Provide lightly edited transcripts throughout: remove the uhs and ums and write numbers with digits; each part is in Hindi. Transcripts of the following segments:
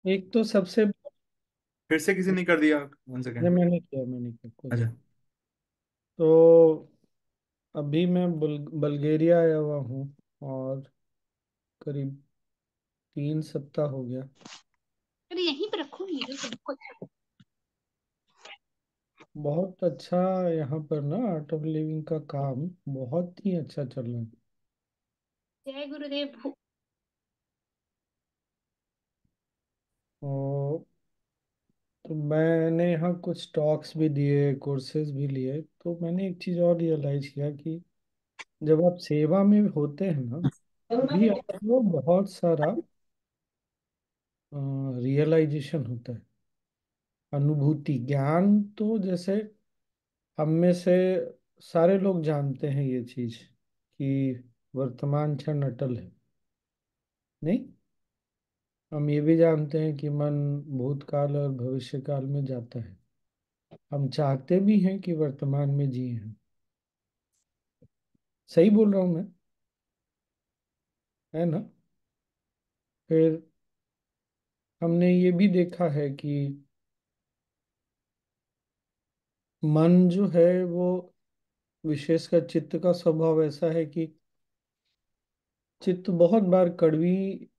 एक तो सबसे फिर से किसी ने कर दिया, वन नहीं, सेकेंड। मैंने किया कुछ। अच्छा। तो अभी मैं बल्गेरिया आया हुआ हूँ, और करीब 3 सप्ताह हो गया। अरे यहीं पे रखूंगी तो सबको। बहुत अच्छा। यहाँ पर ना आर्ट ऑफ लिविंग का काम बहुत ही अच्छा चल रहा है। जय गुरुदेव। और तो मैंने यहाँ कुछ टॉक्स भी दिए, कोर्सेज भी लिए, तो मैंने एक चीज़ और रियलाइज किया कि जब आप सेवा में होते हैं ना, तभी आपको बहुत सारा रियलाइजेशन होता है, अनुभूति, ज्ञान। तो जैसे हम में से सारे लोग जानते हैं ये चीज कि वर्तमान क्षण अटल है, नहीं? हम ये भी जानते हैं कि मन भूतकाल और भविष्य काल में जाता है। हम चाहते भी हैं कि वर्तमान में जिए हैं। सही बोल रहा हूँ मैं, है ना? फिर हमने ये भी देखा है कि मन जो है वो, विशेषकर चित्त का स्वभाव ऐसा है कि चित्त बहुत बार कड़वी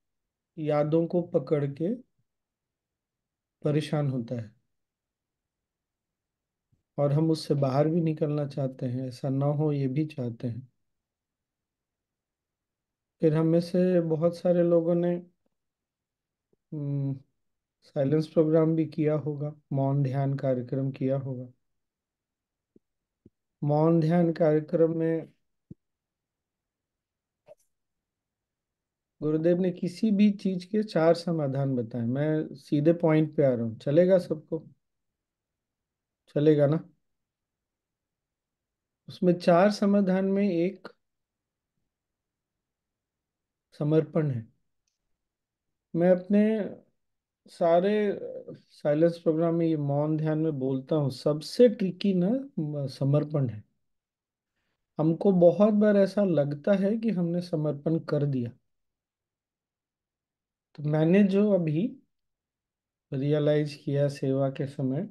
यादों को पकड़ के परेशान होता है, और हम उससे बाहर भी निकलना चाहते हैं, ऐसा ना हो ये भी चाहते हैं। फिर हम में से बहुत सारे लोगों ने साइलेंस प्रोग्राम भी किया होगा, मौन ध्यान कार्यक्रम किया होगा। मौन ध्यान कार्यक्रम में गुरुदेव ने किसी भी चीज के 4 समाधान बताए। मैं सीधे पॉइंट पे आ रहा हूँ, चलेगा सबको? चलेगा ना? उसमें 4 समाधान में एक समर्पण है। मैं अपने सारे साइलेंस प्रोग्राम में ये मौन ध्यान में बोलता हूँ, सबसे ट्रिकी ना समर्पण है। हमको बहुत बार ऐसा लगता है कि हमने समर्पण कर दिया। तो मैंने जो अभी रियलाइज किया सेवा के समय,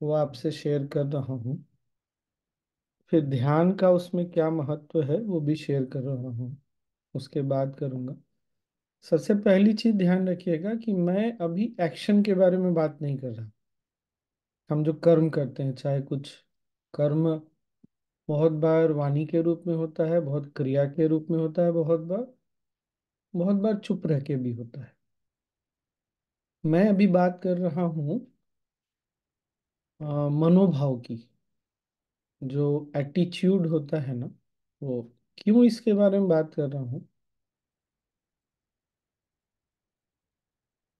वो आपसे शेयर कर रहा हूँ। फिर ध्यान का उसमें क्या महत्व है वो भी शेयर कर रहा हूँ, उसके बाद करूँगा। सबसे पहली चीज ध्यान रखिएगा कि मैं अभी एक्शन के बारे में बात नहीं कर रहा। हम जो कर्म करते हैं, चाहे कुछ कर्म बहुत बार वाणी के रूप में होता है, बहुत क्रिया के रूप में होता है, बहुत बार चुप रह के भी होता है। मैं अभी बात कर रहा हूँ मनोभाव की, जो एटीट्यूड होता है ना, वो। क्यों इसके बारे में बात कर रहा हूँ?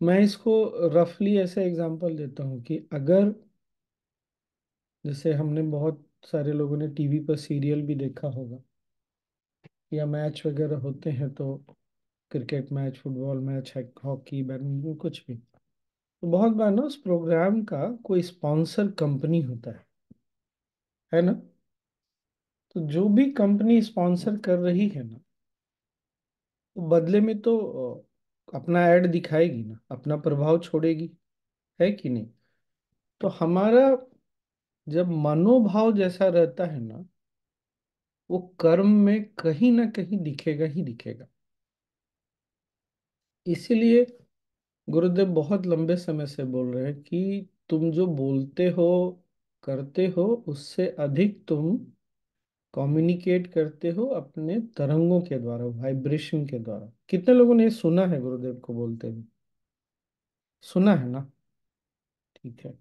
मैं इसको रफली ऐसे एग्जांपल देता हूँ कि अगर, जैसे हमने बहुत सारे लोगों ने टीवी पर सीरियल भी देखा होगा, या मैच वगैरह होते हैं तो, cricket match, football match, hockey, badminton, कुछ भी, तो बहुत बार ना उस प्रोग्राम का कोई स्पॉन्सर कंपनी होता है ना? तो जो भी कंपनी स्पॉन्सर कर रही है ना, वो बदले में तो अपना ऐड दिखाएगी ना, अपना प्रभाव छोड़ेगी, है कि नहीं? तो हमारा जब मनोभाव जैसा रहता है ना, वो कर्म में कहीं ना कहीं दिखेगा ही दिखेगा। इसीलिए गुरुदेव बहुत लंबे समय से बोल रहे हैं कि तुम जो बोलते हो, करते हो, उससे अधिक तुम कम्युनिकेट करते हो अपने तरंगों के द्वारा, वाइब्रेशन के द्वारा। कितने लोगों ने ये सुना है गुरुदेव को बोलते हुए? सुना है ना? ठीक है।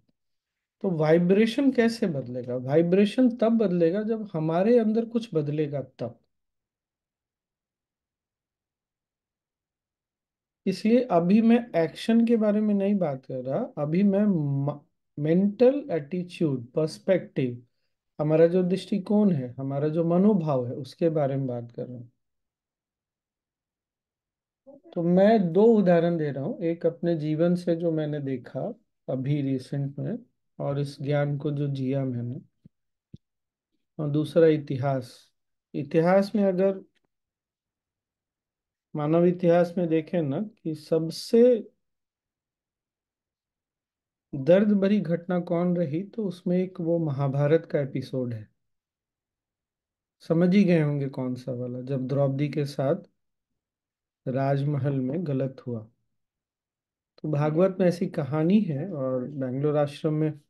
तो वाइब्रेशन कैसे बदलेगा? वाइब्रेशन तब बदलेगा जब हमारे अंदर कुछ बदलेगा, तब। इसलिए अभी मैं एक्शन के बारे में नहीं बात कर रहा, अभी मैं मेंटल एटीट्यूड, पर्सपेक्टिव, हमारा जो दृष्टिकोण है, हमारा जो मनोभाव है, उसके बारे में बात कर रहा हूँ। तो मैं 2 उदाहरण दे रहा हूँ, एक अपने जीवन से जो मैंने देखा अभी रिसेंट में, और इस ज्ञान को जो जिया मैंने, और दूसरा इतिहास। इतिहास में अगर, मानव इतिहास में देखें ना, कि सबसे दर्द भरी घटना कौन रही, तो उसमें एक वो महाभारत का एपिसोड है। समझ ही गए होंगे कौन सा वाला, जब द्रौपदी के साथ राजमहल में गलत हुआ। तो भागवत में ऐसी कहानी है, और बैंगलोर आश्रम में,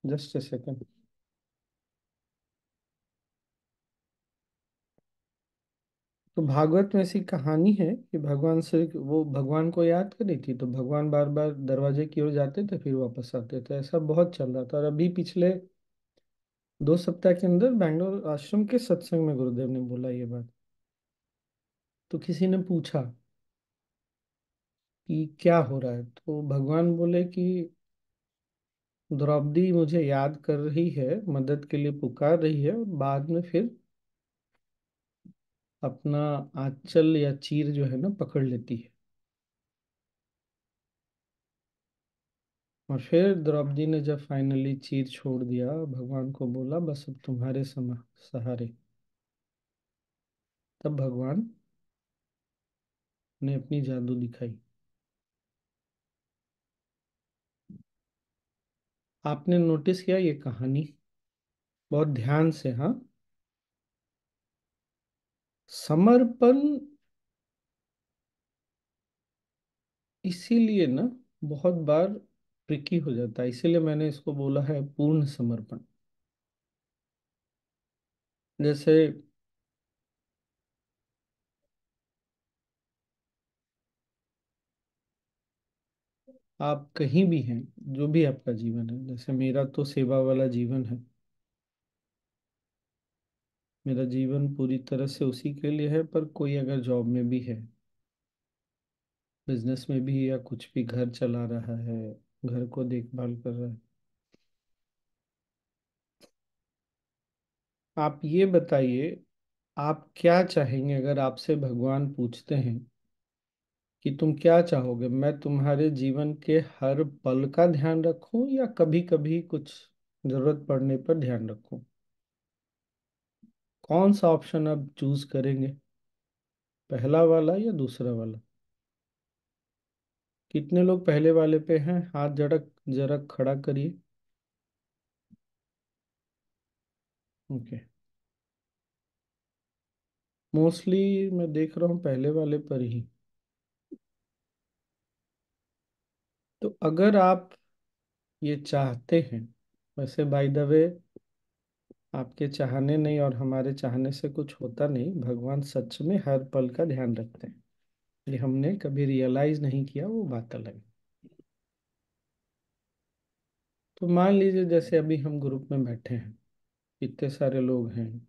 जस्ट ए सेकेंड। तो भागवत में ऐसी कहानी है कि भगवान से वो भगवान को याद करी थी, तो भगवान बार बार दरवाजे की ओर जाते थे फिर वापस आते थे। ऐसा बहुत चल रहा था, और अभी पिछले 2 सप्ताह के अंदर बैंगलोर आश्रम के सत्संग में गुरुदेव ने बोला ये बात। तो किसी ने पूछा कि क्या हो रहा है, तो भगवान बोले कि द्रौपदी मुझे याद कर रही है, मदद के लिए पुकार रही है, और बाद में फिर अपना आंचल या चीर जो है ना पकड़ लेती है। और फिर द्रौपदी ने जब फाइनली चीर छोड़ दिया, भगवान को बोला बस अब तुम्हारे सहारे, तब भगवान ने अपनी जादू दिखाई। आपने नोटिस किया ये कहानी? बहुत ध्यान से, हाँ। समर्पण इसीलिए ना बहुत बार ट्रिकी हो जाता है, इसीलिए मैंने इसको बोला है पूर्ण समर्पण। जैसे आप कहीं भी हैं, जो भी आपका जीवन है, जैसे मेरा तो सेवा वाला जीवन है। मेरा जीवन पूरी तरह से उसी के लिए है, पर कोई अगर जॉब में भी है, बिजनेस में भी, या कुछ भी घर चला रहा है, घर को देखभाल कर रहा है, आप ये बताइए, आप क्या चाहेंगे अगर आपसे भगवान पूछते हैं कि तुम क्या चाहोगे, मैं तुम्हारे जीवन के हर पल का ध्यान रखूं या कभी कभी कुछ जरूरत पड़ने पर ध्यान रखूं? कौन सा ऑप्शन आप चूज करेंगे, पहला वाला या दूसरा वाला? कितने लोग पहले वाले पे हैं, हाथ जरा जरा खड़ा करिए। ओके। मोस्टली मैं देख रहा हूँ पहले वाले पर ही। तो अगर आप ये चाहते हैं, वैसे बाय द वे आपके चाहने नहीं और हमारे चाहने से कुछ होता नहीं, भगवान सच में हर पल का ध्यान रखते हैं। ये हमने कभी रियलाइज नहीं किया, वो बात अलग है। तो मान लीजिए जैसे अभी हम ग्रुप में बैठे हैं, इतने सारे लोग हैं,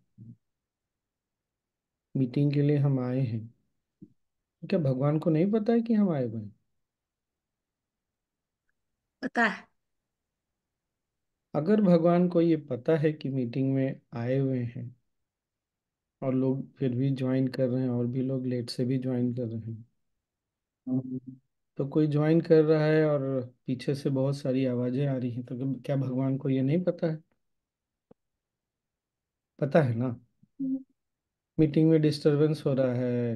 मीटिंग के लिए हम आए हैं। क्या भगवान को नहीं पता है कि हम आए हुए हैं? पता है। अगर भगवान को ये पता है कि मीटिंग में आए हुए हैं, और लोग फिर भी ज्वाइन कर रहे हैं, और भी लोग लेट से भी ज्वाइन कर रहे हैं, तो कोई ज्वाइन कर रहा है और पीछे से बहुत सारी आवाजें आ रही हैं, तो क्या भगवान को ये नहीं पता है? पता है ना। मीटिंग में डिस्टरबेंस हो रहा है,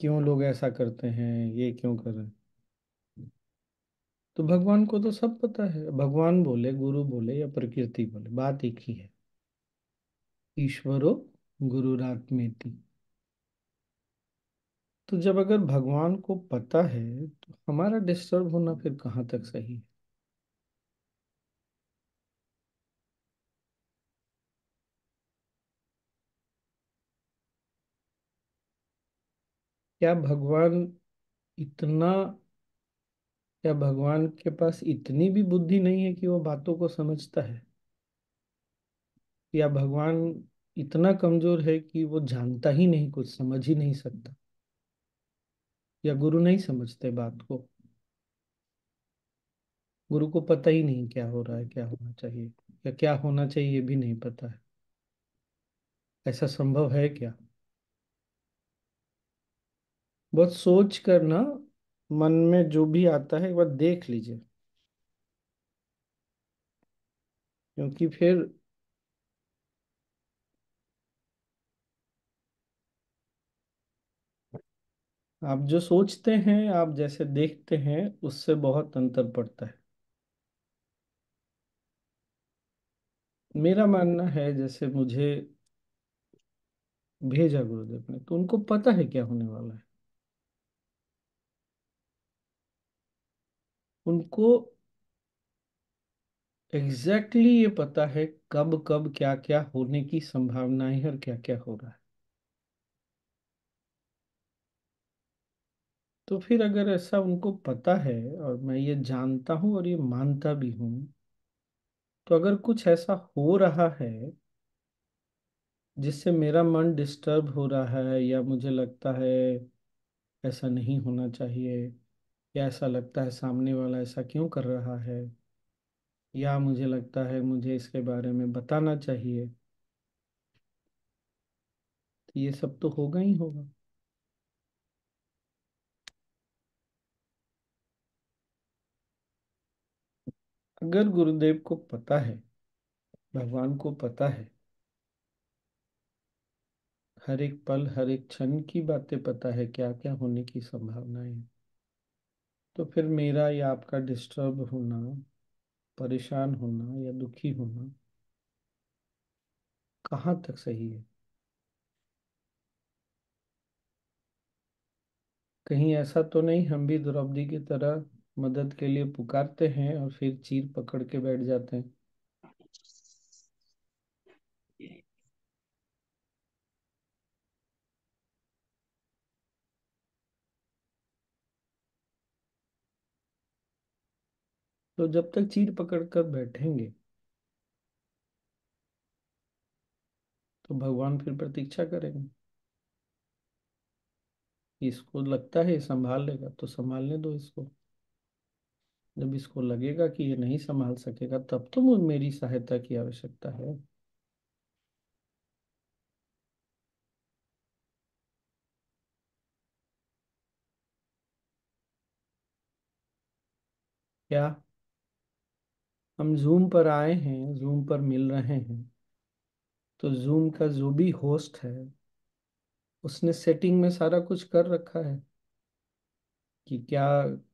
क्यों लोग ऐसा करते हैं, ये क्यों कर रहे हैं। तो भगवान को तो सब पता है, भगवान बोले, गुरु बोले या प्रकृति बोले, बात एक ही है। ईश्वरो गुरुरात्मेति। तो जब अगर भगवान को पता है, तो हमारा डिस्टर्ब होना फिर कहाँ तक सही है? क्या भगवान इतना, क्या भगवान के पास इतनी भी बुद्धि नहीं है कि वो बातों को समझता है? या भगवान इतना कमजोर है कि वो जानता ही नहीं, कुछ समझ ही नहीं सकता? या गुरु नहीं समझते बात को? गुरु को पता ही नहीं क्या हो रहा है, क्या होना चाहिए, या क्या होना चाहिए ये भी नहीं पता है? ऐसा संभव है क्या? बहुत सोच कर ना, मन में जो भी आता है एक बार देख लीजिए, क्योंकि फिर आप जो सोचते हैं, आप जैसे देखते हैं, उससे बहुत अंतर पड़ता है। मेरा मानना है, जैसे मुझे भेजा गुरुदेव ने, तो उनको पता है क्या होने वाला है। उनको एग्जैक्टली ये पता है कब कब क्या क्या होने की संभावनाएं है और क्या क्या हो रहा है। तो फिर अगर ऐसा उनको पता है, और मैं ये जानता हूँ और ये मानता भी हूँ, तो अगर कुछ ऐसा हो रहा है जिससे मेरा मन डिस्टर्ब हो रहा है, या मुझे लगता है ऐसा नहीं होना चाहिए, या ऐसा लगता है सामने वाला ऐसा क्यों कर रहा है, या मुझे लगता है मुझे इसके बारे में बताना चाहिए, तो ये सब तो होगा ही होगा। अगर गुरुदेव को पता है, भगवान को पता है, हर एक पल हर एक क्षण की बातें पता है, क्या क्या होने की संभावनाएं हैं, तो फिर मेरा या आपका डिस्टर्ब होना, परेशान होना या दुखी होना कहाँ तक सही है। कहीं ऐसा तो नहीं हम भी द्रौपदी की तरह मदद के लिए पुकारते हैं और फिर चीर पकड़ के बैठ जाते हैं। तो जब तक चीर पकड़ कर बैठेंगे, तो भगवान फिर प्रतीक्षा करेंगे। इसको लगता है ये संभाल लेगा तो संभालने दो इसको। जब इसको लगेगा कि ये नहीं संभाल सकेगा, तब तो मेरी सहायता की आवश्यकता है। क्या हम जूम पर आए हैं, जूम पर मिल रहे हैं, तो जूम का जो भी होस्ट है, उसने सेटिंग में सारा कुछ कर रखा है कि क्या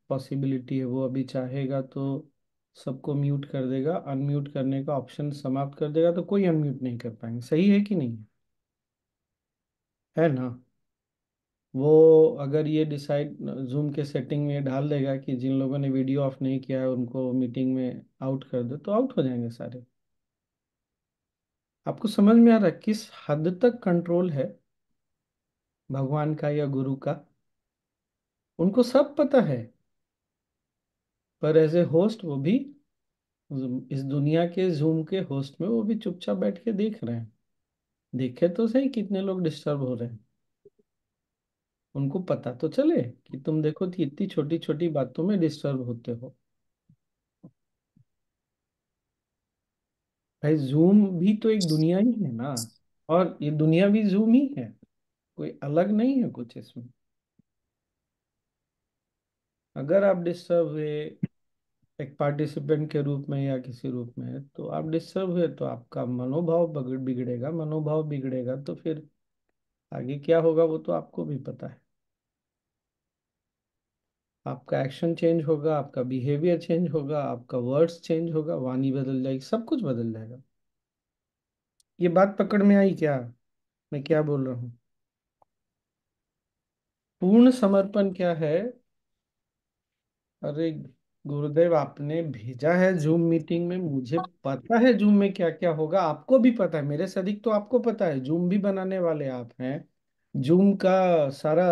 पॉसिबिलिटी है। वो अभी चाहेगा तो सबको म्यूट कर देगा, अनम्यूट करने का ऑप्शन समाप्त कर देगा, तो कोई अनम्यूट नहीं कर पाएंगे। सही है कि नहीं? है ना? वो अगर ये डिसाइड जूम के सेटिंग में डाल देगा कि जिन लोगों ने वीडियो ऑफ नहीं किया है उनको मीटिंग में आउट कर दो, तो आउट हो जाएंगे सारे। आपको समझ में आ रहा है किस हद तक कंट्रोल है भगवान का या गुरु का? उनको सब पता है, पर एज ए होस्ट वो भी इस दुनिया के जूम के होस्ट में वो भी चुपचाप बैठ के देख रहे हैं। देखे तो सही कितने लोग डिस्टर्ब हो रहे हैं। उनको पता तो चले कि तुम देखो कि इतनी छोटी छोटी बातों में डिस्टर्ब होते हो। भाई जूम भी तो एक दुनिया ही है ना, और ये दुनिया भी जूम ही है, कोई अलग नहीं है कुछ इसमें। अगर आप डिस्टर्ब हुए एक पार्टिसिपेंट के रूप में या किसी रूप में, तो आप डिस्टर्ब हुए तो आपका मनोभाव बिगड़ेगा। मनोभाव बिगड़ेगा तो फिर आगे क्या होगा वो तो आपको भी पता है। आपका एक्शन चेंज होगा, आपका बिहेवियर चेंज होगा, आपका वर्ड्स चेंज होगा, वाणी बदल जाएगी, सब कुछ बदल जाएगा। ये बात पकड़ में आई क्या, मैं क्या बोल रहा हूँ? पूर्ण समर्पण क्या है? अरे गुरुदेव, आपने भेजा है जूम मीटिंग में, मुझे पता है जूम में क्या क्या होगा, आपको भी पता है, मेरे से अधिक तो आपको पता है। जूम भी बनाने वाले आप हैं, जूम का सारा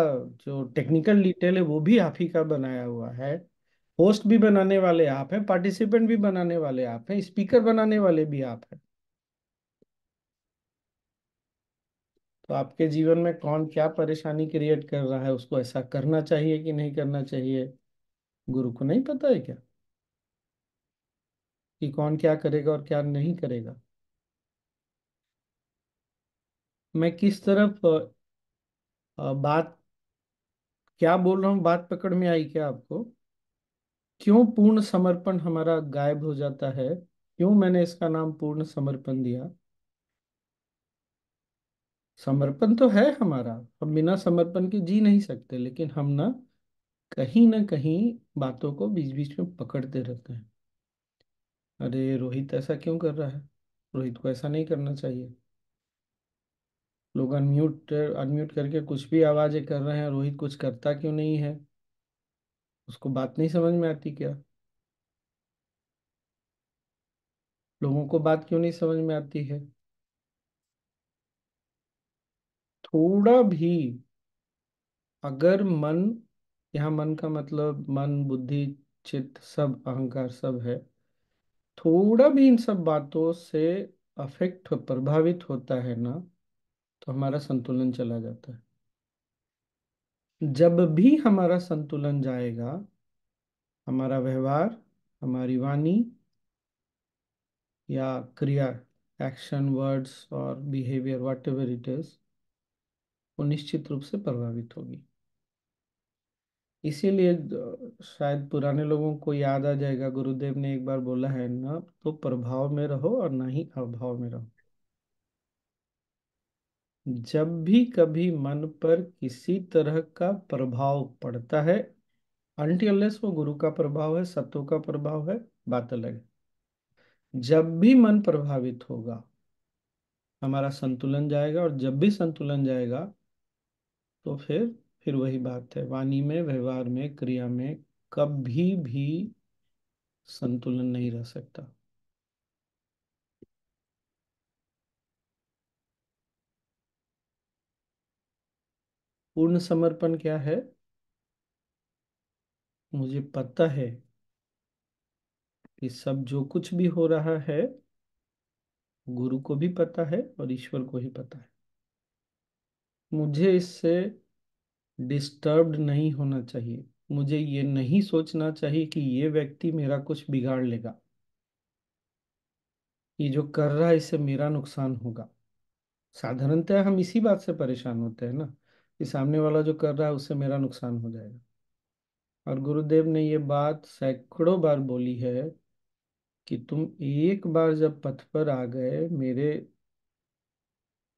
जो टेक्निकल डिटेल है वो भी आप ही का बनाया हुआ है। होस्ट भी बनाने वाले आप हैं, पार्टिसिपेंट भी बनाने वाले आप हैं, स्पीकर बनाने वाले भी आप हैं। तो आपके जीवन में कौन क्या परेशानी क्रिएट कर रहा है, उसको ऐसा करना चाहिए कि नहीं करना चाहिए, गुरु को नहीं पता है क्या कि कौन क्या करेगा और क्या नहीं करेगा? मैं किस तरफ बात क्या बोल रहा हूँ, बात पकड़ में आई क्या आपको? क्यों पूर्ण समर्पण हमारा गायब हो जाता है? क्यों मैंने इसका नाम पूर्ण समर्पण दिया? समर्पण तो है हमारा, हम बिना समर्पण के जी नहीं सकते, लेकिन हम ना कहीं बातों को बीच बीच में पकड़ते रहते हैं। अरे रोहित ऐसा क्यों कर रहा है, रोहित को ऐसा नहीं करना चाहिए। लोग अनम्यूट अनम्यूट करके कुछ भी आवाजें कर रहे हैं, रोहित कुछ करता क्यों नहीं है, उसको बात नहीं समझ में आती क्या? लोगों को बात क्यों नहीं समझ में आती है? थोड़ा भी अगर मन, यहाँ मन का मतलब मन बुद्धि चित्त सब अहंकार सब है, थोड़ा भी इन सब बातों से अफेक्ट प्रभावित होता है ना, तो हमारा संतुलन चला जाता है। जब भी हमारा संतुलन जाएगा, हमारा व्यवहार, हमारी वाणी या क्रिया, एक्शन वर्ड्स और behaviour what ever it is, वो निश्चित रूप से प्रभावित होगी। इसीलिए शायद पुराने लोगों को याद आ जाएगा, गुरुदेव ने एक बार बोला है ना, तो प्रभाव में रहो और ना ही अभाव में रहो। जब भी कभी मन पर किसी तरह का प्रभाव पड़ता है, अनटिल अनलेस वो गुरु का प्रभाव है, सत्व का प्रभाव है, बात अलग है। जब भी मन प्रभावित होगा, हमारा संतुलन जाएगा, और जब भी संतुलन जाएगा तो फिर वही बात है, वाणी में, व्यवहार में, क्रिया में कभी भी संतुलन नहीं रह सकता। पूर्ण समर्पण क्या है? मुझे पता है कि सब जो कुछ भी हो रहा है, गुरु को भी पता है और ईश्वर को ही पता है। मुझे इससे डिस्टर्ब्ड नहीं होना चाहिए। मुझे ये नहीं सोचना चाहिए कि ये व्यक्ति मेरा कुछ बिगाड़ लेगा, ये जो कर रहा है इससे मेरा नुकसान होगा। साधारणतः हम इसी बात से परेशान होते हैं ना, कि सामने वाला जो कर रहा है उससे मेरा नुकसान हो जाएगा। और गुरुदेव ने ये बात सैकड़ों बार बोली है कि तुम एक बार जब पथ पर आ गए, मेरे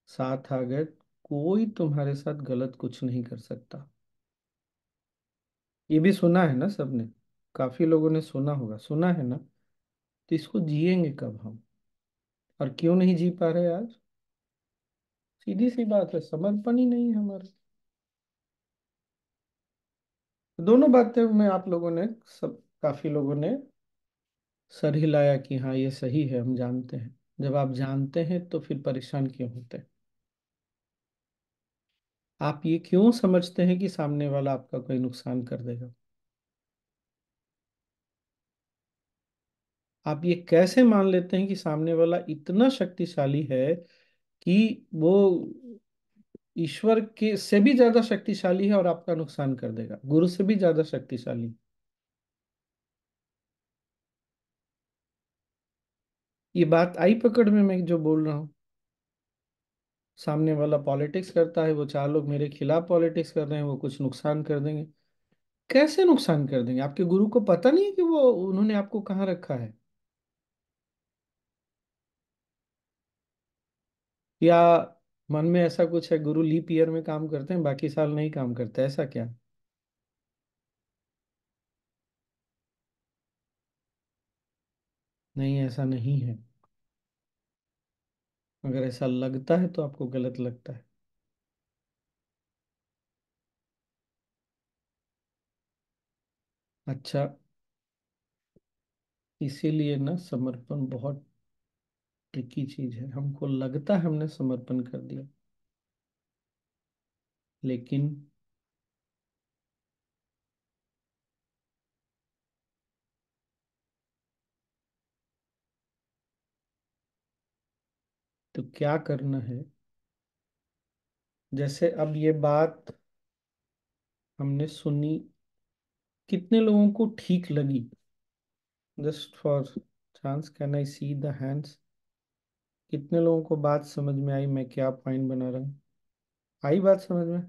साथ आ गए, कोई तुम्हारे साथ गलत कुछ नहीं कर सकता। ये भी सुना है ना सबने, काफी लोगों ने सुना होगा, सुना है ना? तो इसको जिएंगे कब हम, और क्यों नहीं जी पा रहे आज? सीधी सी बात है, समर्पण ही नहीं है हमारा। दोनों बातें में आप लोगों ने, सब काफी लोगों ने सर हिलाया कि हाँ ये सही है, हम जानते हैं। जब आप जानते हैं तो फिर परेशान क्यों होते हैं? आप ये क्यों समझते हैं कि सामने वाला आपका कोई नुकसान कर देगा? आप ये कैसे मान लेते हैं कि सामने वाला इतना शक्तिशाली है कि वो ईश्वर के से भी ज्यादा शक्तिशाली है और आपका नुकसान कर देगा, गुरु से भी ज्यादा शक्तिशाली? ये बात आई पकड़ में मैं जो बोल रहा हूँ? सामने वाला पॉलिटिक्स करता है, वो चार लोग मेरे खिलाफ पॉलिटिक्स कर रहे हैं, वो कुछ नुकसान कर देंगे। कैसे नुकसान कर देंगे? आपके गुरु को पता नहीं है कि वो उन्होंने आपको कहाँ रखा है? या मन में ऐसा कुछ है, गुरु लीप ईयर में काम करते हैं बाकी साल नहीं काम करते, ऐसा क्या? नहीं, ऐसा नहीं है। अगर ऐसा लगता है तो आपको गलत लगता है। अच्छा, इसीलिए ना समर्पण बहुत ट्रिकी चीज है। हमको लगता है हमने समर्पण कर दिया, लेकिन तो क्या करना है? जैसे अब ये बात हमने सुनी, कितने लोगों को ठीक लगी? Just for chance, can I see the hands? कितने लोगों को बात समझ में आई, मैं क्या पॉइंट बना रहा हूँ? आई बात समझ में?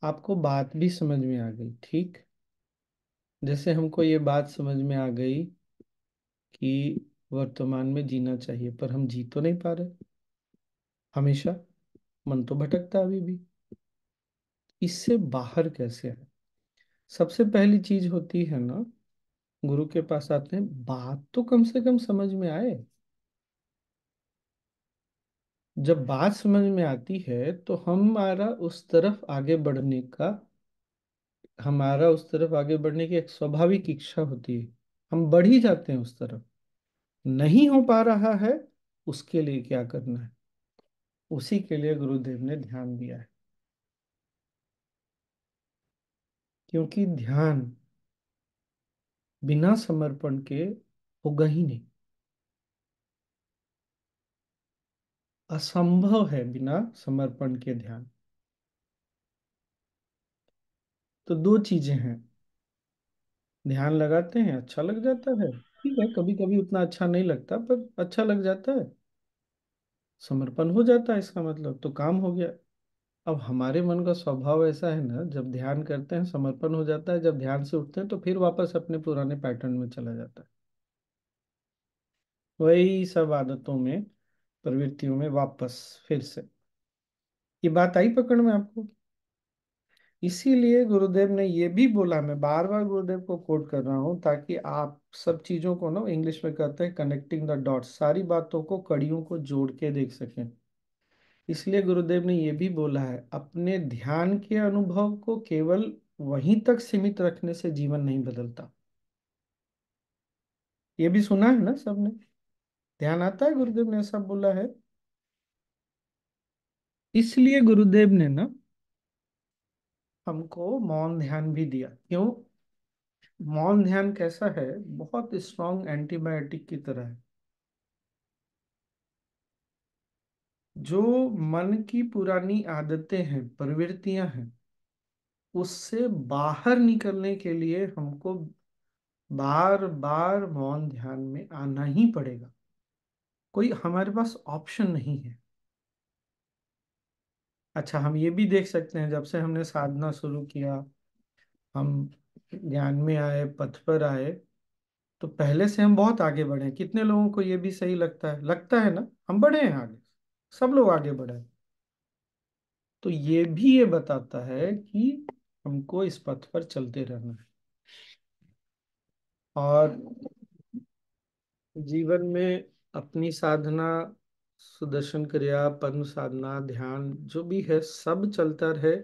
आपको बात भी समझ में आ गई, ठीक? जैसे हमको ये बात समझ में आ गई कि वर्तमान में जीना चाहिए, पर हम जी तो नहीं पा रहे हमेशा। मन तो भटकता है अभी भी। इससे बाहर कैसे है? सबसे पहली चीज होती है ना, गुरु के पास आते हैं, बात तो कम से कम समझ में आए। जब बात समझ में आती है तो हमारा उस तरफ आगे बढ़ने की एक स्वाभाविक इच्छा होती है। हम बढ़ ही जाते हैं उस तरफ। नहीं हो पा रहा है, उसके लिए क्या करना है, उसी के लिए गुरुदेव ने ध्यान दिया है। क्योंकि ध्यान बिना समर्पण के होगा ही नहीं। असंभव है बिना समर्पण के ध्यान। तो दो चीजें हैं। ध्यान लगाते हैं, अच्छा लग जाता है, ठीक है, कभी कभी उतना अच्छा नहीं लगता पर अच्छा लग जाता है। समर्पण हो जाता है, इसका मतलब तो काम हो गया। अब हमारे मन का स्वभाव ऐसा है ना, जब ध्यान करते हैं समर्पण हो जाता है, जब ध्यान से उठते हैं तो फिर वापस अपने पुराने पैटर्न में चला जाता है। वही सब आदतों में, प्रवृत्तियों में वापस फिर से। ये बात आई पकड़ में आपको? इसीलिए गुरुदेव ने ये भी बोला, मैं बार बार गुरुदेव को कोट कर रहा हूँ ताकि आप सब चीजों को ना, इंग्लिश में कहते हैं कनेक्टिंग द डॉट्स, सारी बातों को, कड़ियों को जोड़ के देख सकें। इसलिए गुरुदेव ने ये भी बोला है, अपने ध्यान के अनुभव को केवल वहीं तक सीमित रखने से जीवन नहीं बदलता। ये भी सुना है ना सबने? ध्यान आता है, गुरुदेव ने ऐसा बोला है। इसलिए गुरुदेव ने ना हमको मौन ध्यान भी दिया। क्यों? मौन ध्यान कैसा है? बहुत स्ट्रॉन्ग एंटीबायोटिक की तरह है। जो मन की पुरानी आदतें हैं, प्रवृत्तियां हैं, उससे बाहर निकलने के लिए हमको बार बार मौन ध्यान में आना ही पड़ेगा। कोई हमारे पास ऑप्शन नहीं है। अच्छा, हम ये भी देख सकते हैं, जब से हमने साधना शुरू किया, हम ज्ञान में आए, पथ पर आए, तो पहले से हम बहुत आगे बढ़े हैं। कितने लोगों को ये भी सही लगता है ना, हम बढ़े हैं आगे, सब लोग आगे बढ़े हैं। तो ये बताता है कि हमको इस पथ पर चलते रहना है। और जीवन में अपनी साधना, सुदर्शन क्रिया, पद्म साधना, ध्यान, जो भी है सब चलता रहे,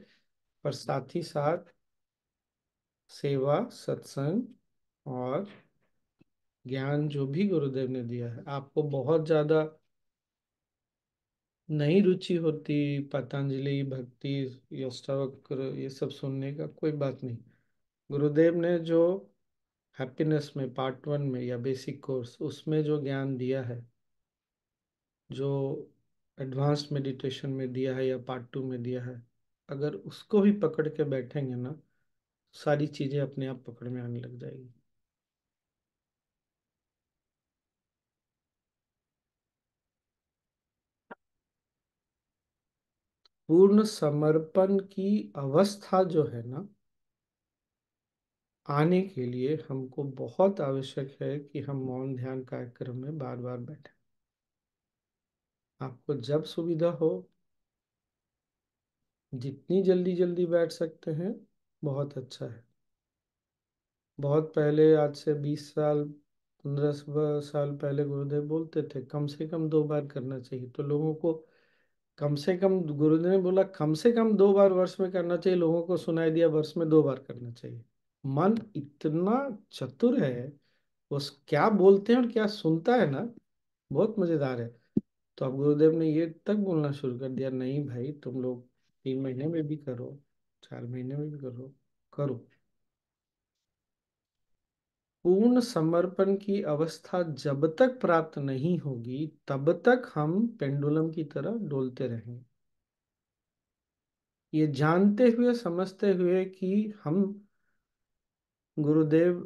पर साथ ही साथ सेवा, सत्संग और ज्ञान जो भी गुरुदेव ने दिया है। आपको बहुत ज्यादा नहीं रुचि होती पतंजलि, भक्ति, अष्टावक्र, ये सब सुनने का, कोई बात नहीं। गुरुदेव ने जो हैप्पीनेस में पार्ट 1 में या बेसिक कोर्स, उसमें जो ज्ञान दिया है, जो एडवांस मेडिटेशन में दिया है या पार्ट 2 में दिया है, अगर उसको भी पकड़ के बैठेंगे ना, सारी चीजें अपने आप पकड़ में आने लग जाएगी। पूर्ण समर्पण की अवस्था जो है ना, आने के लिए हमको बहुत आवश्यक है कि हम मौन ध्यान कार्यक्रम में बार बार बैठें। आपको जब सुविधा हो, जितनी जल्दी जल्दी बैठ सकते हैं, बहुत अच्छा है। बहुत पहले, आज से 20 साल, 15 साल पहले गुरुदेव बोलते थे कम से कम 2 बार करना चाहिए, तो लोगों को कम से कम, गुरुदेव ने बोला कम से कम 2 बार वर्ष में करना चाहिए, लोगों को सुनाई दिया वर्ष में 2 बार करना चाहिए। मन इतना चतुर है, वो क्या बोलते हैं और क्या सुनता है ना, बहुत मजेदार है। तो अब गुरुदेव ने ये तक बोलना शुरू कर दिया, नहीं भाई, तुम लोग 3 महीने में भी करो, 4 महीने में भी करो, करो। पूर्ण समर्पण की अवस्था जब तक प्राप्त नहीं होगी, तब तक हम पेंडुलम की तरह डोलते रहेंगे। ये जानते हुए, समझते हुए कि हम गुरुदेव,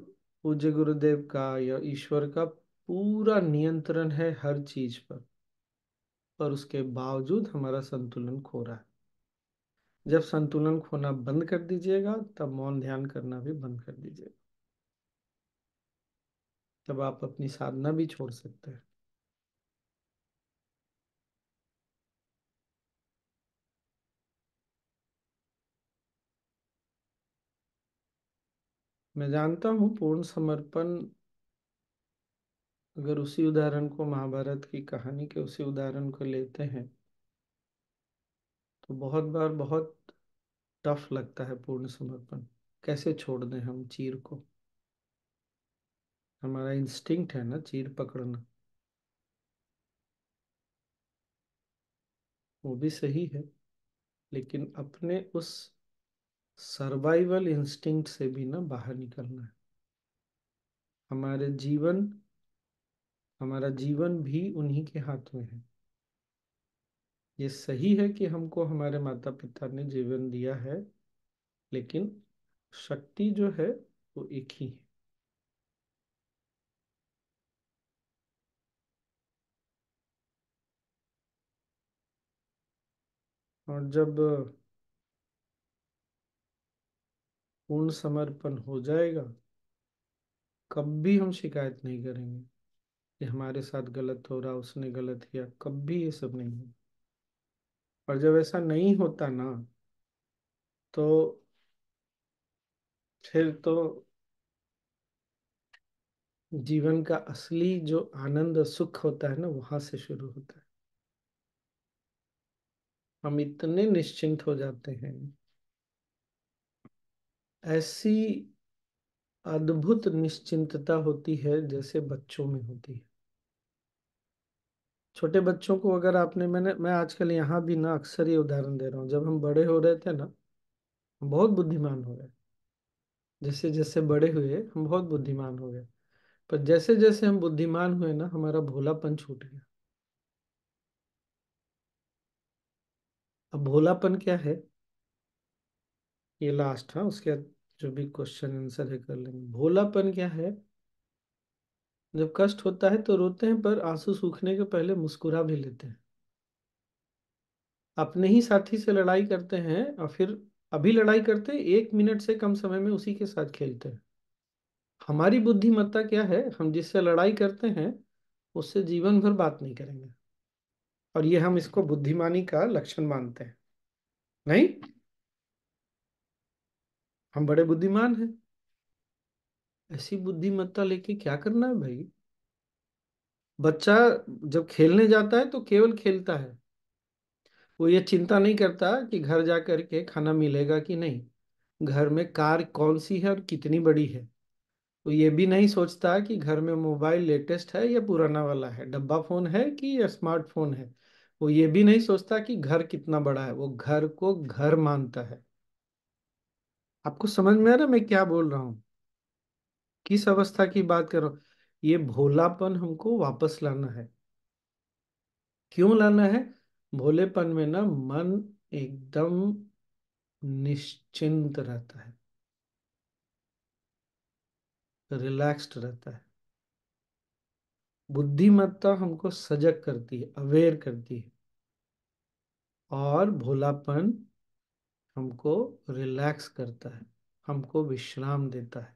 पूज्य गुरुदेव का या ईश्वर का पूरा नियंत्रण है हर चीज पर उसके बावजूद हमारा संतुलन खो रहा है। जब संतुलन खोना बंद कर दीजिएगा, तब मौन ध्यान करना भी बंद कर दीजिएगा। तब आप अपनी साधना भी छोड़ सकते हैं। मैं जानता हूँ पूर्ण समर्पण, अगर उसी उदाहरण को, महाभारत की कहानी के उसी उदाहरण को लेते हैं, तो बहुत बार बहुत टफ लगता है पूर्ण समर्पण। कैसे छोड़ दें हम चीर को? हमारा इंस्टिंक्ट है ना चीर पकड़ना, वो भी सही है, लेकिन अपने उस सर्वाइवल इंस्टिंक्ट से भी ना बाहर निकलना है। हमारे जीवन हमारा जीवन भी उन्हीं के हाथ में है। ये सही है कि हमको हमारे माता पिता ने जीवन दिया है, लेकिन शक्ति जो है वो एक ही है। और जब पूर्ण समर्पण हो जाएगा, कभी हम शिकायत नहीं करेंगे कि हमारे साथ गलत हो रहा, उसने गलत किया, कभी ये सब नहीं हो। और जब ऐसा नहीं होता ना, तो फिर तो जीवन का असली जो आनंद और सुख होता है ना, वहां से शुरू होता है। हम इतने निश्चिंत हो जाते हैं, ऐसी अद्भुत निश्चिंतता होती है जैसे बच्चों में होती है। छोटे बच्चों को अगर आपने, मैं आजकल यहाँ भी ना अक्सर ये उदाहरण दे रहा हूँ, जब हम बड़े हो रहे थे ना, हम बहुत बुद्धिमान हो गए। जैसे जैसे बड़े हुए हम बहुत बुद्धिमान हो गए, पर जैसे जैसे हम बुद्धिमान हुए ना, हमारा भोलापन छूट गया। अब भोलापन क्या है, ये लास्ट, हाँ, उसके बाद जो भी क्वेश्चन आंसर है कर लेंगे। भोलापन क्या है? जब कष्ट होता है तो रोते हैं, पर आंसू सूखने के पहले मुस्कुरा भी लेते हैं। अपने ही साथी से लड़ाई करते हैं और फिर अभी लड़ाई करते हैं, 1 मिनट से कम समय में उसी के साथ खेलते हैं। हमारी बुद्धिमत्ता क्या है, हम जिससे लड़ाई करते हैं उससे जीवन भर बात नहीं करेंगे, और ये हम इसको बुद्धिमानी का लक्षण मानते हैं। नहीं, हम बड़े बुद्धिमान हैं। ऐसी बुद्धिमत्ता लेके क्या करना है भाई? बच्चा जब खेलने जाता है तो केवल खेलता है, वो ये चिंता नहीं करता कि घर जा करके खाना मिलेगा कि नहीं, घर में कार कौन सी है और कितनी बड़ी है। वो ये भी नहीं सोचता कि घर में मोबाइल लेटेस्ट है या पुराना वाला है, डब्बा फोन है कि या स्मार्टफोन है। वो ये भी नहीं सोचता कि घर कितना बड़ा है, वो घर को घर मानता है। आपको समझ में आ रहा है मैं क्या बोल रहा हूँ, किस अवस्था की बात कर रहा हूँ? ये भोलापन हमको वापस लाना है। क्यों लाना है? भोलेपन में ना मन एकदम निश्चिंत रहता है, रिलैक्स्ड रहता है। बुद्धिमत्ता हमको सजग करती है, अवेयर करती है, और भोलापन हमको रिलैक्स करता है, हमको विश्राम देता है।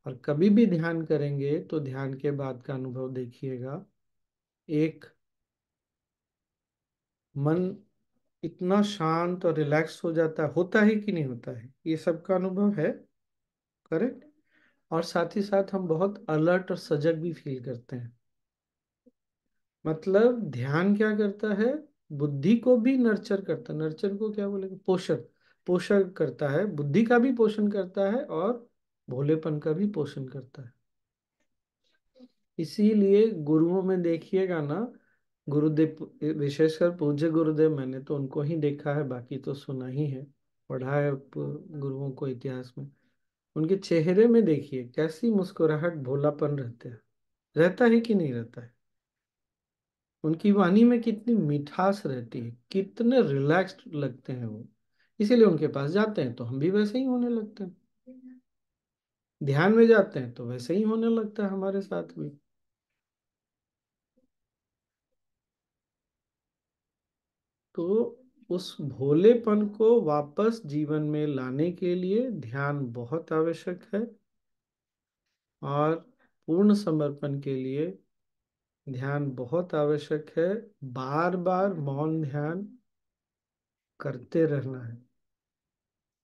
और कभी भी ध्यान करेंगे तो ध्यान के बाद का अनुभव देखिएगा, एक मन इतना शांत और रिलैक्स हो जाता है। होता है कि नहीं होता है? ये सबका अनुभव है, करेक्ट? और साथ ही साथ हम बहुत अलर्ट और सजग भी फील करते हैं। मतलब ध्यान क्या करता है, बुद्धि को भी नर्चर करता है। नर्चर को क्या बोलेंगे? पोषण। पोषण करता है, बुद्धि का भी पोषण करता है और भोलेपन का भी पोषण करता है। इसीलिए गुरुओं में देखिएगा ना, गुरुदेव, विशेषकर पूज्य गुरुदेव, मैंने तो उनको ही देखा है, बाकी तो सुना ही है, पढ़ा है गुरुओं को इतिहास में। उनके चेहरे में देखिए कैसी मुस्कुराहट, भोलापन रहता है कि नहीं रहता है? उनकी वाणी में कितनी मिठास रहती है, कितने रिलैक्स्ड लगते हैं वो। इसीलिए उनके पास जाते हैं तो हम भी वैसे ही होने लगते हैं। ध्यान में जाते हैं तो वैसे ही होने लगता है हमारे साथ भी। तो उस भोलेपन को वापस जीवन में लाने के लिए ध्यान बहुत आवश्यक है, और पूर्ण समर्पण के लिए ध्यान बहुत आवश्यक है। बार बार मौन ध्यान करते रहना है।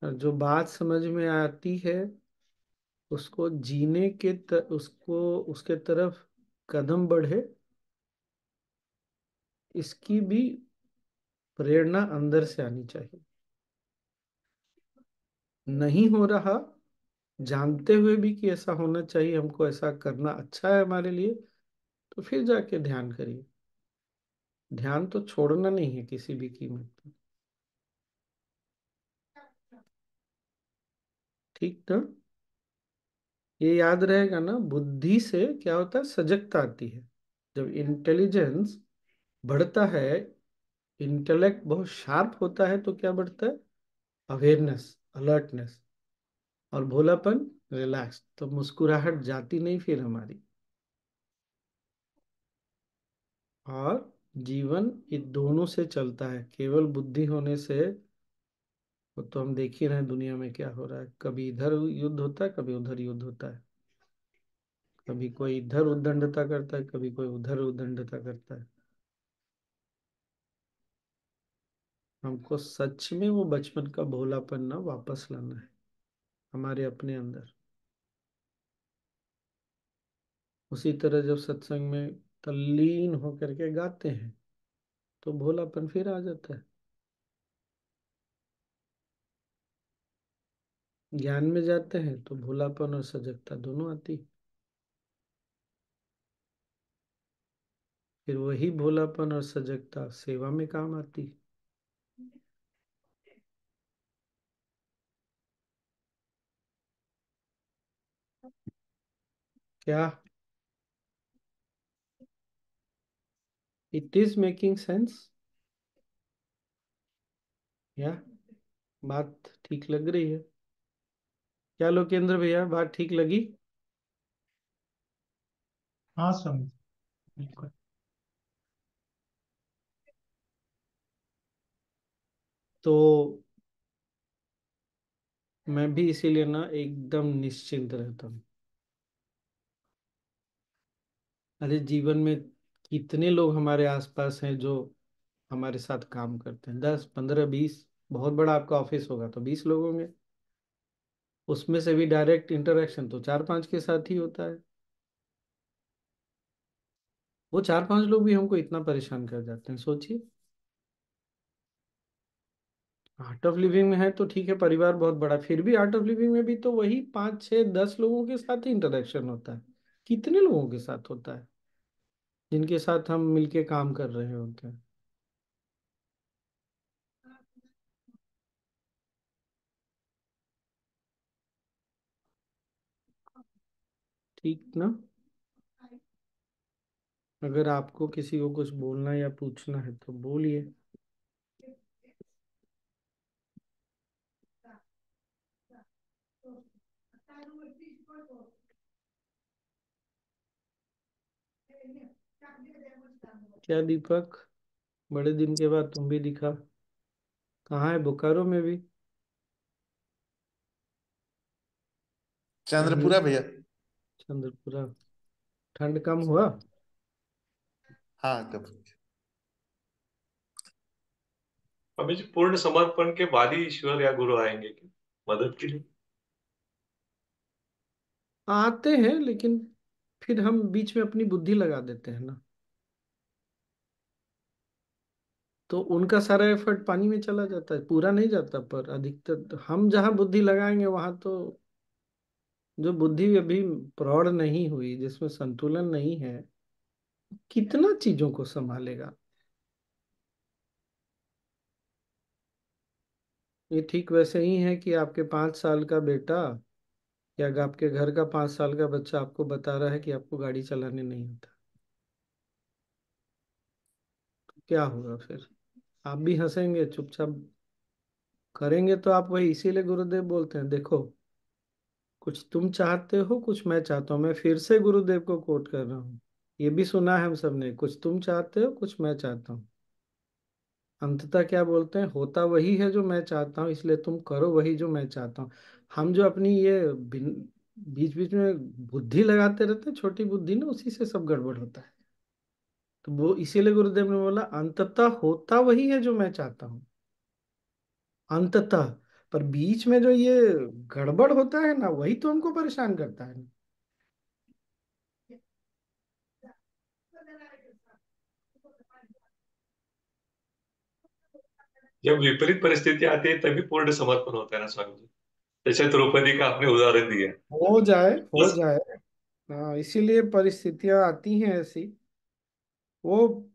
और जो बात समझ में आती है उसको जीने के उसको उसके तरफ कदम बढ़े, इसकी भी प्रेरणा अंदर से आनी चाहिए। नहीं हो रहा, जानते हुए भी कि ऐसा होना चाहिए, हमको ऐसा करना अच्छा है हमारे लिए, तो फिर जाके ध्यान करिए। ध्यान तो छोड़ना नहीं है किसी भी कीमत पर। ठीक ना? ये याद रहेगा ना, बुद्धि से क्या होता है, सजगता आती है। जब इंटेलिजेंस बढ़ता है, इंटेलेक्ट बहुत शार्प होता है, तो क्या बढ़ता है, अवेयरनेस, अलर्टनेस। और भोलापन, रिलैक्स। तो मुस्कुराहट जाती नहीं फिर हमारी। और जीवन ये दोनों से चलता है, केवल बुद्धि होने से वो तो हम देख ही रहे हैं दुनिया में क्या हो रहा है। कभी इधर युद्ध होता है, कभी उधर युद्ध होता है। कभी कोई इधर उद्दंडता करता है, कभी कोई उधर उद्दंडता करता है। हमको सच में वो बचपन का भोलापन ना वापस लाना है हमारे अपने अंदर। उसी तरह जब सत्संग में तल्लीन होकर के गाते हैं, तो भोलापन फिर आ जाता है। ज्ञान में जाते हैं तो भोलापन और सजगता दोनों आती। फिर वही भोलापन और सजगता सेवा में काम आती। क्या इट इज मेकिंग सेंस? या बात ठीक लग रही है? क्या लोकेंद्र भैया, बात ठीक लगी? हाँ स्वामी जी, बिल्कुल। तो मैं भी इसीलिए ना एकदम निश्चिंत रहता हूँ। अरे जीवन में कितने लोग हमारे आसपास हैं जो हमारे साथ काम करते हैं, 10 15 20। बहुत बड़ा आपका ऑफिस होगा तो 20 लोग होंगे। उसमें से भी डायरेक्ट इंटरेक्शन तो 4 5 के साथ ही होता है। वो 4 5 लोग भी हमको इतना परेशान कर जाते हैं, सोचिए। आर्ट ऑफ लिविंग में है तो ठीक है, परिवार बहुत बड़ा, फिर भी आर्ट ऑफ लिविंग में भी तो वही 5 6 10 लोगों के साथ ही इंटरेक्शन होता है। कितने लोगों के साथ होता है जिनके साथ हम मिलके काम कर रहे होते हैं। ठीक ना? अगर आपको किसी को कुछ बोलना या पूछना है तो बोलिए। क्या दीपक, बड़े दिन के बाद तुम भी दिखा। कहाँ है, बोकारो में भी? कहीं चंद्रपुरा भैया। चंद्रपुरा। ठंड कम हुआ? हाँ कब। अभी जी पूर्ण समर्पण के बाद ही ईश्वर या गुरु आएंगे क्या मदद के लिए? आते हैं, लेकिन फिर हम बीच में अपनी बुद्धि लगा देते हैं ना, तो उनका सारा एफर्ट पानी में चला जाता है, पूरा नहीं जाता। पर अधिकतर तो हम जहाँ बुद्धि लगाएंगे वहां तो, जो बुद्धि अभी प्रौढ़ नहीं हुई, जिसमें संतुलन नहीं है, कितना चीजों को संभालेगा। ये ठीक वैसे ही है कि आपके 5 साल का बेटा या आपके घर का 5 साल का बच्चा आपको बता रहा है कि आपको गाड़ी चलाने नहीं आता। तो क्या होगा फिर? आप भी हंसेंगे, चुपचाप करेंगे। तो आप वही, इसीलिए गुरुदेव बोलते हैं, देखो, कुछ तुम चाहते हो, कुछ मैं चाहता हूँ। मैं फिर से गुरुदेव को कोट कर रहा हूँ। ये भी सुना है हम सब ने, कुछ तुम चाहते हो, कुछ मैं चाहता हूँ। अंततः क्या बोलते हैं, होता वही है जो मैं चाहता हूँ, इसलिए तुम करो वही जो मैं चाहता हूँ। हम जो अपनी ये बीच बीच में बुद्धि लगाते रहते हैं, छोटी बुद्धि ना, उसी से सब गड़बड़ होता है। तो वो इसीलिए गुरुदेव ने बोला, अंततः होता वही है जो मैं चाहता हूँ। अंततः पर बीच में जो ये गड़बड़ होता है ना, वही तो हमको परेशान करता है। जब विपरीत परिस्थिति आती है तभी पूर्ण समर्पण होता है ना स्वामी जी। जैसे द्रौपदी का आपने उदाहरण दिया। हो जाए हो बस। जाए। हाँ, इसीलिए परिस्थितियां आती हैं ऐसी। वो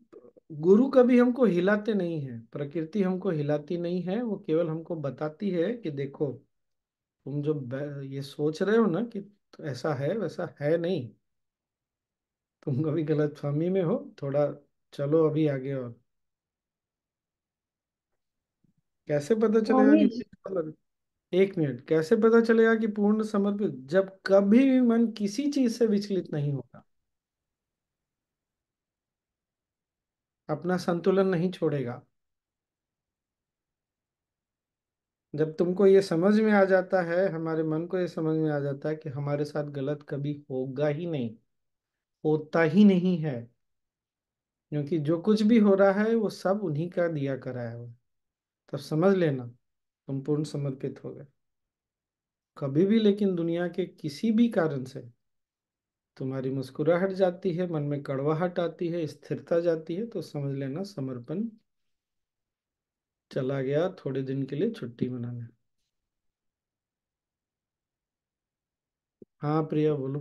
गुरु कभी हमको हिलाते नहीं है, प्रकृति हमको हिलाती नहीं है, वो केवल हमको बताती है कि देखो, तुम जो ये सोच रहे हो ना कि ऐसा है वैसा है नहीं, तुम कभी गलतफहमी में हो, थोड़ा चलो अभी आगे। और कैसे पता चलेगा स्वामी कि जी। एक मिनट, कैसे पता चलेगा कि पूर्ण समर्पित? जब कभी भी मन किसी चीज से विचलित नहीं होगा, अपना संतुलन नहीं छोड़ेगा। जब तुमको ये समझ में आ जाता है, हमारे मन को ये समझ में आ जाता है कि हमारे साथ गलत कभी होगा ही नहीं, होता ही नहीं है, क्योंकि जो कुछ भी हो रहा है वो सब उन्हीं का दिया करा है वो, तब समझ लेना तुम पूर्ण समर्पित हो गए। कभी भी लेकिन दुनिया के किसी भी कारण से तुम्हारी मुस्कुराहट जाती है, मन में कड़वाहट आती है, स्थिरता जाती है, तो समझ लेना समर्पण चला गया, थोड़े दिन के लिए छुट्टी मनाने। हाँ प्रिया बोलो।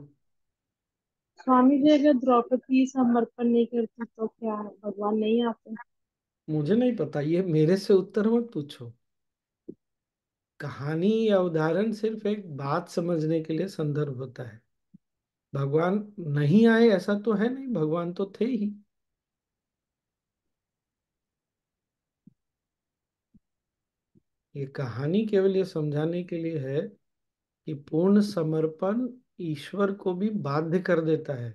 स्वामी जी, अगर द्रौपदी समर्पण नहीं करती तो क्या भगवान नहीं आते? मुझे नहीं पता, ये मेरे से उत्तर मत पूछो। कहानी या उदाहरण सिर्फ एक बात समझने के लिए संदर्भ होता है। भगवान नहीं आए ऐसा तो है नहीं, भगवान तो थे ही। ये कहानी केवल ये समझाने के लिए है कि पूर्ण समर्पण ईश्वर को भी बाध्य कर देता है।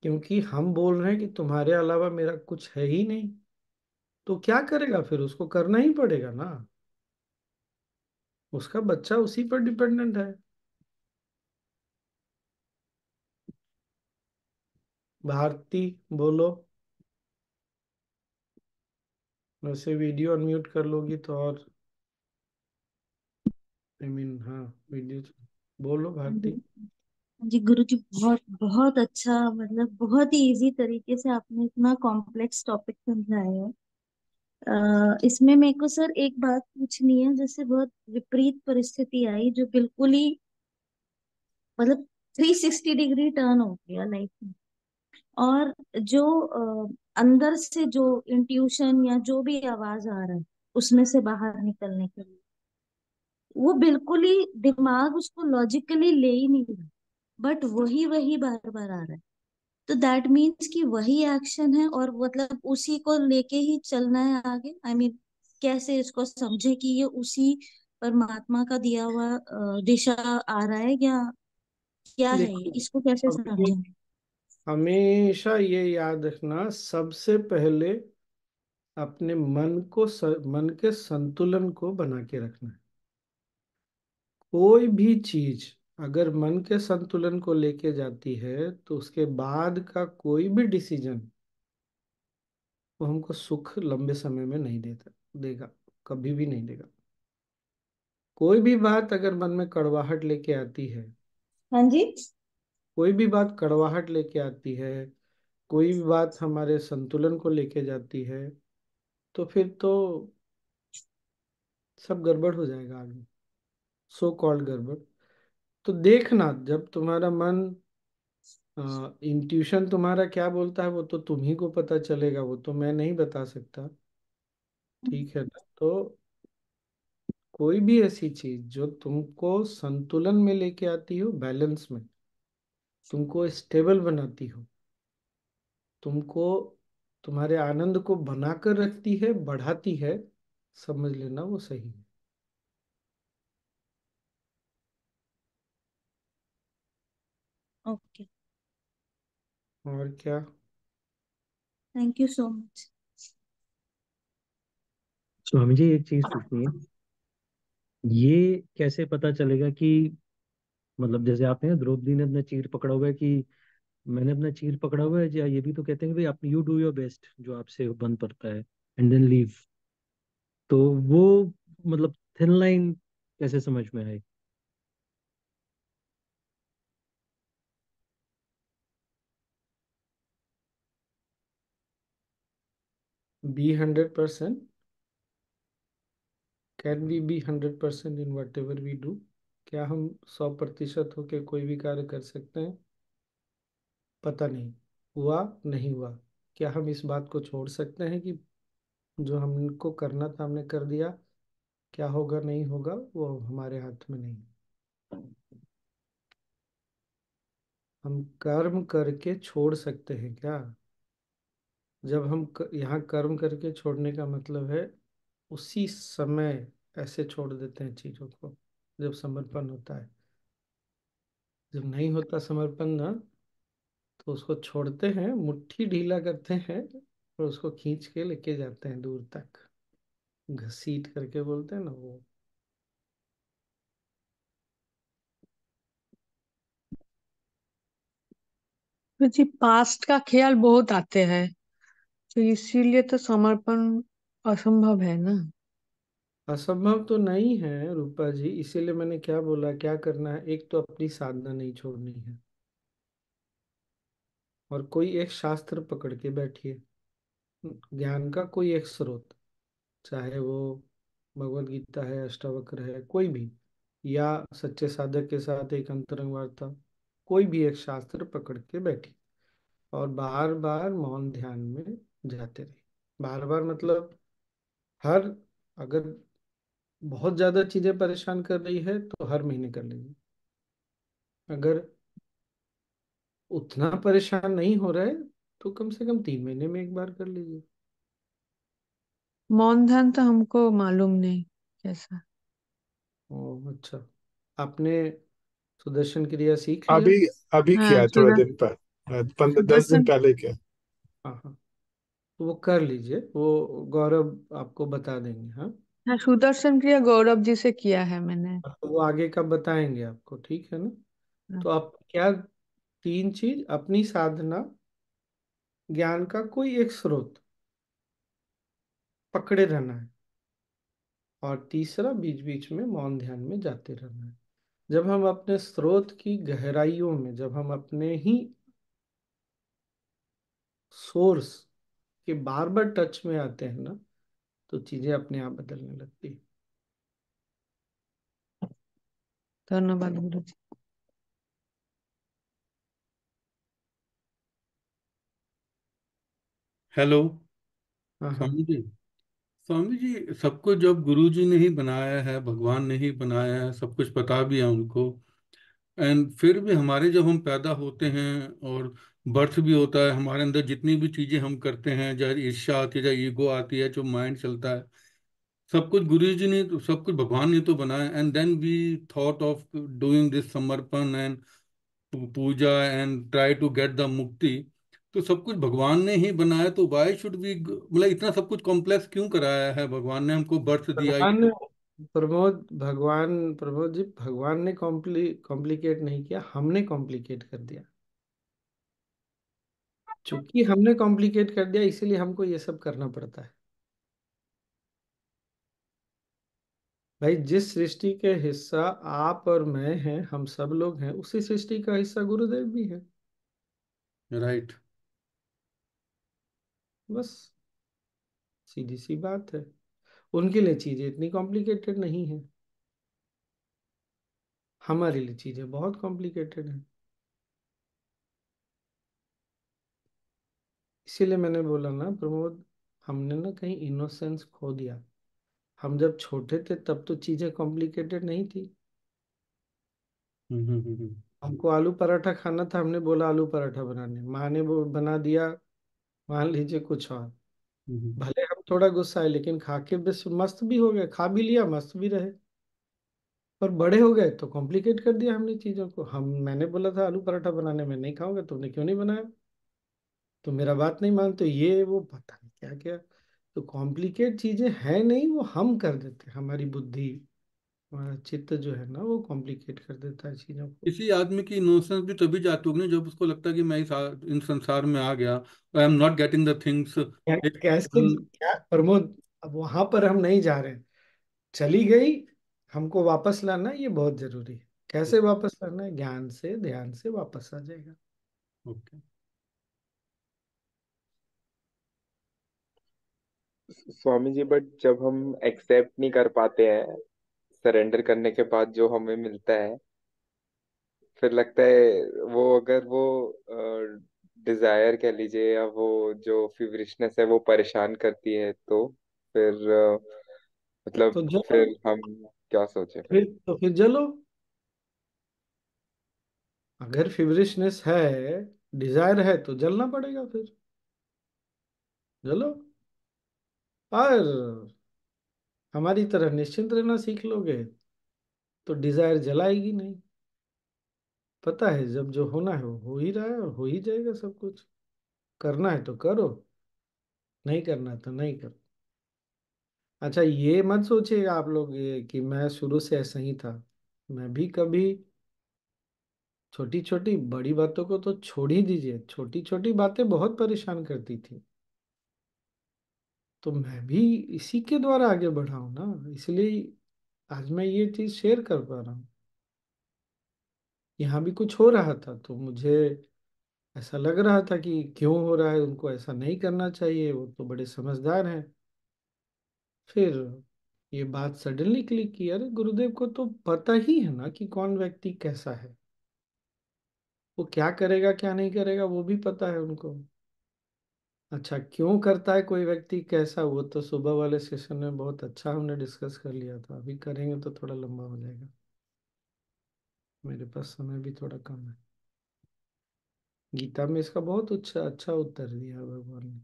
क्योंकि हम बोल रहे हैं कि तुम्हारे अलावा मेरा कुछ है ही नहीं, तो क्या करेगा फिर? उसको करना ही पड़ेगा ना, उसका बच्चा उसी पर डिपेंडेंट है। भारती बोलो। वैसे वीडियो अनम्यूट कर लोगी तो और, आई मीन हाँ, वीडियो। बोलो हाँ जी। भारती। हाँ जी गुरु जी, बहुत बहुत अच्छा, मतलब बहुत ही इजी तरीके से आपने इतना कॉम्प्लेक्स टॉपिक समझाया है। इसमें मेरे को सर एक बात पूछनी है, जैसे बहुत विपरीत परिस्थिति आई जो बिल्कुल ही मतलब 360 डिग्री टर्न हो गया लाइफ में, और जो अंदर से जो इंट्यूशन या जो भी आवाज आ रहा है उसमें से बाहर निकलने के लिए, वो बिल्कुल ही दिमाग उसको लॉजिकली ले ही नहीं रहा, बट वही वही बार बार आ रहा है। तो दैट मीन्स कि वही एक्शन है और मतलब उसी को लेके ही चलना है आगे। आई मीन कैसे इसको समझे कि ये उसी परमात्मा का दिया हुआ दिशा आ रहा है, या क्या है ये, देखो, इसको कैसे हमें समझें? हमेशा ये याद रखना, सबसे पहले अपने मन के संतुलन को बना के रखना है। कोई भी चीज अगर मन के संतुलन को लेके जाती है, तो उसके बाद का कोई भी डिसीजन वो हमको सुख लंबे समय में नहीं देता, देगा, कभी भी नहीं देगा। कोई भी बात अगर मन में कड़वाहट लेके आती है, हाँ जी। कोई भी बात कड़वाहट लेके आती है, कोई भी बात हमारे संतुलन को लेके जाती है, तो फिर तो सब गड़बड़ हो जाएगा आगे, सो कॉल्ड गड़बड़। तो देखना, जब तुम्हारा मन, इंट्यूशन तुम्हारा क्या बोलता है वो तो तुम ही को पता चलेगा, वो तो मैं नहीं बता सकता। ठीक है ना? तो कोई भी ऐसी चीज जो तुमको संतुलन में लेके आती हो, बैलेंस में, तुमको स्टेबल बनाती हो, तुमको तुम्हारे आनंद को बनाकर रखती है, बढ़ाती है, समझ लेना वो सही है। ओके। और क्या? Thank you so much. Swami ji एक चीज पूछनी है। ये कैसे पता चलेगा कि मतलब जैसे आपने द्रौपदी ने अपना चीर पकड़ा हुआ है कि मैंने अपना चीर पकड़ा हुआ है, या ये भी तो कहते हैं कि भाई आप यू डू योर बेस्ट जो आपसे बन पड़ता है, एंड देन लीव। तो वो मतलब थिन लाइन कैसे समझ में आई? Be 100%। Can we be 100% in whatever we do? क्या हम 100% होके कोई भी कार्य कर सकते हैं? पता नहीं। हुआ नहीं हुआ। क्या हम इस बात को छोड़ सकते हैं कि जो हमको करना था हमने कर दिया? क्या होगा नहीं होगा वो हमारे हाथ में नहीं। हम कर्म करके छोड़ सकते हैं क्या? जब हम यहाँ कर्म करके छोड़ने का मतलब है उसी समय ऐसे छोड़ देते हैं चीजों को जब समर्पण होता है। जब नहीं होता समर्पण ना, तो उसको छोड़ते हैं, मुट्ठी ढीला करते हैं और उसको खींच के लेके जाते हैं दूर तक। घसीट करके बोलते हैं ना वो। जी पास्ट का ख्याल बहुत आते हैं, तो इसीलिए तो समर्पण असंभव है ना। असंभव तो नहीं है रूपा जी, इसीलिए मैंने क्या बोला, क्या करना है। एक तो अपनी साधना नहीं छोड़नी है, और कोई एक शास्त्र पकड़ के बैठिए, ज्ञान का कोई एक स्रोत, चाहे वो भगवत गीता है, अष्टावक्र है, कोई भी, या सच्चे साधक के साथ एक अंतरंग वार्ता, कोई भी एक शास्त्र पकड़ के बैठिए और बार बार मौन ध्यान में जाते रहिए। बार बार मतलब हर, अगर बहुत ज्यादा चीजें परेशान कर रही है तो हर महीने कर लीजिए। अगर उतना परेशान नहीं हो रहा है तो कम से कम 3 महीने में एक बार कर लीजिए। मौन ध्यान तो हमको मालूम नहीं कैसा। ओ अच्छा। आपने सुदर्शन क्रिया सीख लिया? अभी अभी किया हाँ है, थोड़े दिन पर, 10 दिन सुदर्शन। पहले किया। हाँ हाँ, तो वो कर लीजिए, वो गौरव आपको बता देंगे। हाँ, हाँ सुदर्शन क्रिया गौरव जी से किया है मैंने। तो वो आगे का बताएंगे आपको, ठीक है ना? हाँ। तो आप क्या, 3 चीज, अपनी साधना, ज्ञान का कोई एक स्रोत पकड़े रहना है, और तीसरा बीच बीच में मौन ध्यान में जाते रहना है। जब हम अपने स्रोत की गहराइयों में, जब हम अपने ही सोर्स के बार बार टच में आते हैं ना, तो चीजें अपने आप बदलने लगती हैं। धन्यवाद गुरु जी। हेलो। हाँ हाँ। स्वामी जी, स्वामी जी, सबको जब गुरु जी ने ही बनाया है, भगवान ने ही बनाया है, सब कुछ पता भी है उनको, एंड फिर भी हमारे जब हम पैदा होते हैं और बर्थ भी होता है, हमारे अंदर जितनी भी चीजें हम करते हैं, चाहे ईर्ष्या आती है, चाहे ईगो आती है, जो माइंड चलता है, सब कुछ गुरु जी ने तो, सब कुछ भगवान ने तो बनाया। And then we thought of doing this samarpan and puja and try to get the mukti. तो सब कुछ भगवान ने ही बनाया, तो वाई शुड वी, मतलब इतना सब कुछ कॉम्प्लेक्स क्यों कराया है? भगवान ने हमको बर्थ दिया भगवान ने, प्रमोद जी, भगवान ने कॉम्प्लिकेट नहीं किया, हमने कॉम्प्लिकेट कर दिया। चूंकि हमने कॉम्प्लिकेट कर दिया इसीलिए हमको ये सब करना पड़ता है। भाई, जिस सृष्टि के हिस्सा आप और मैं हैं, हम सब लोग हैं, उसी सृष्टि का हिस्सा गुरुदेव भी है। राइट। बस सीधी सी बात है। उनके लिए चीजें इतनी कॉम्प्लिकेटेड नहीं है, हमारे लिए चीजें बहुत कॉम्प्लिकेटेड हैं। इसीलिए मैंने बोला ना प्रमोद, हमने ना कहीं इनोसेंस खो दिया। हम जब छोटे थे तब तो चीजें कॉम्प्लिकेटेड नहीं थी। हम्म। हमको आलू पराठा खाना था, हमने बोला आलू पराठा बनाने, माँ ने वो बना दिया, मान लीजिए कुछ और। हम्म। भले हम थोड़ा गुस्सा है, लेकिन खा के बस मस्त भी हो गए, खा भी लिया, मस्त भी रहे। पर बड़े हो गए तो कॉम्प्लिकेट कर दिया हमने चीजों को। मैंने बोला था आलू पराठा बनाने में, नहीं खाओगे, तुमने क्यों नहीं बनाया? तो मेरा बात नहीं मानते, ये वो पता नहीं क्या क्या। तो कॉम्प्लिकेट चीजें हैं नहीं, वो हम कर देते हैं, हमारी बुद्धि, हमारा चित्त जो है ना वो कॉम्प्लिकेट कर देता है चीजों को। किसी आदमी की इमोशंस भी तभी जाती होगी ना जब उसको लगता है कि मैं इन संसार में आ गया, I am not getting the things. कैसे, क्या प्रमोद, अब वहां पर हम नहीं जा रहे हैं। चली गई, हमको वापस लाना ये बहुत जरूरी है। कैसे वापस लाना है? ज्ञान से, ध्यान से वापस आ जाएगा। ओके। स्वामी जी, बट जब हम एक्सेप्ट नहीं कर पाते हैं, सरेंडर करने के बाद जो हमें मिलता है, फिर लगता है वो, अगर वो डिजायर कह लीजिए, या वो जो फीवरिशनेस है वो परेशान करती है, तो फिर मतलब तो जलो, फिर हम क्या सोचे फिर? फिर जलो। अगर फिवरिशनेस है, डिजायर है, तो जलना पड़ेगा फिर। जलो। और हमारी तरह निश्चिंत रहना सीख लोगे तो डिजायर जलाएगी नहीं। पता है जब जो होना है वो हो ही रहा है और हो ही जाएगा सब कुछ। करना है तो करो, नहीं करना है तो नहीं करो। अच्छा, ये मत सोचिएगा आप लोग ये कि मैं शुरू से ऐसा ही था। मैं भी कभी छोटी छोटी, बड़ी बातों को तो छोड़ ही दीजिए, छोटी छोटी बातें बहुत परेशान करती थी। तो मैं भी इसी के द्वारा आगे बढ़ा हूं ना, इसलिए आज मैं ये चीज शेयर कर पा रहा हूँ। यहाँ भी कुछ हो रहा था तो मुझे ऐसा लग रहा था कि क्यों हो रहा है, उनको ऐसा नहीं करना चाहिए, वो तो बड़े समझदार हैं। फिर ये बात सडनली क्लिक की, अरे गुरुदेव को तो पता ही है ना कि कौन व्यक्ति कैसा है, वो क्या करेगा क्या नहीं करेगा वो भी पता है उनको। अच्छा, क्यों करता है कोई व्यक्ति कैसा, वो तो सुबह वाले सेशन में बहुत अच्छा हमने डिस्कस कर लिया था। अभी करेंगे तो थोड़ा लंबा हो जाएगा, मेरे पास समय भी थोड़ा कम है। गीता में इसका बहुत अच्छा अच्छा उत्तर दिया है भगवान ने।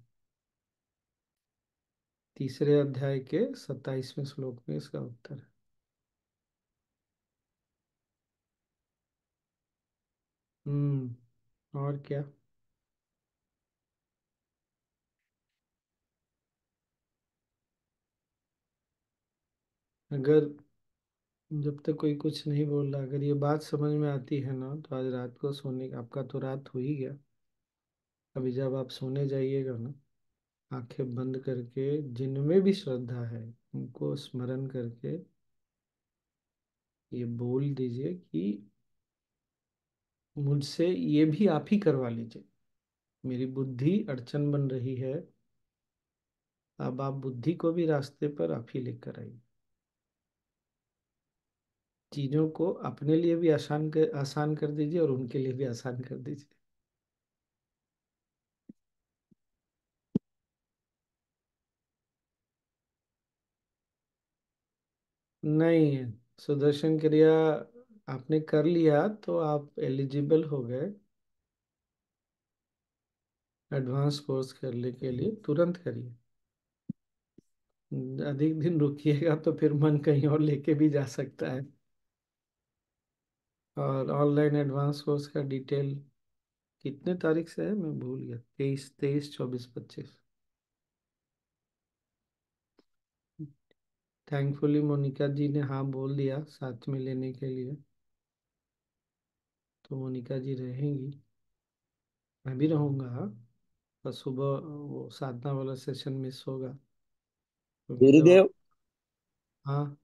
3 अध्याय के 27वें श्लोक में इसका उत्तर है। और क्या। अगर जब तक कोई कुछ नहीं बोल रहा, अगर ये बात समझ में आती है ना, तो आज रात को सोने आपका तो रात हो ही गया। अभी जब आप सोने जाइएगा ना, आंखें बंद करके जिनमें भी श्रद्धा है उनको स्मरण करके ये बोल दीजिए कि मुझसे ये भी आप ही करवा लीजिए। मेरी बुद्धि अड़चन बन रही है, अब आप बुद्धि को भी रास्ते पर आप ही लेकर आइए। चीजों को अपने लिए भी आसान कर दीजिए और उनके लिए भी आसान कर दीजिए। नहीं है, सुदर्शन क्रिया आपने कर लिया तो आप एलिजिबल हो गए एडवांस कोर्स करने के लिए। तुरंत करिए, अधिक दिन रुकिएगा तो फिर मन कहीं और लेके भी जा सकता है। और ऑनलाइन एडवांस कोर्स का डिटेल कितने तारीख से है मैं भूल गया, 23, 24, 25। थैंकफुली मोनिका जी ने हाँ बोल दिया साथ में लेने के लिए, तो मोनिका जी रहेंगी, मैं भी रहूँगा हाँ। बस सुबह वो साधना वाला सेशन मिस होगा क्योंकि जब आप, गुरुदेव, हाँ।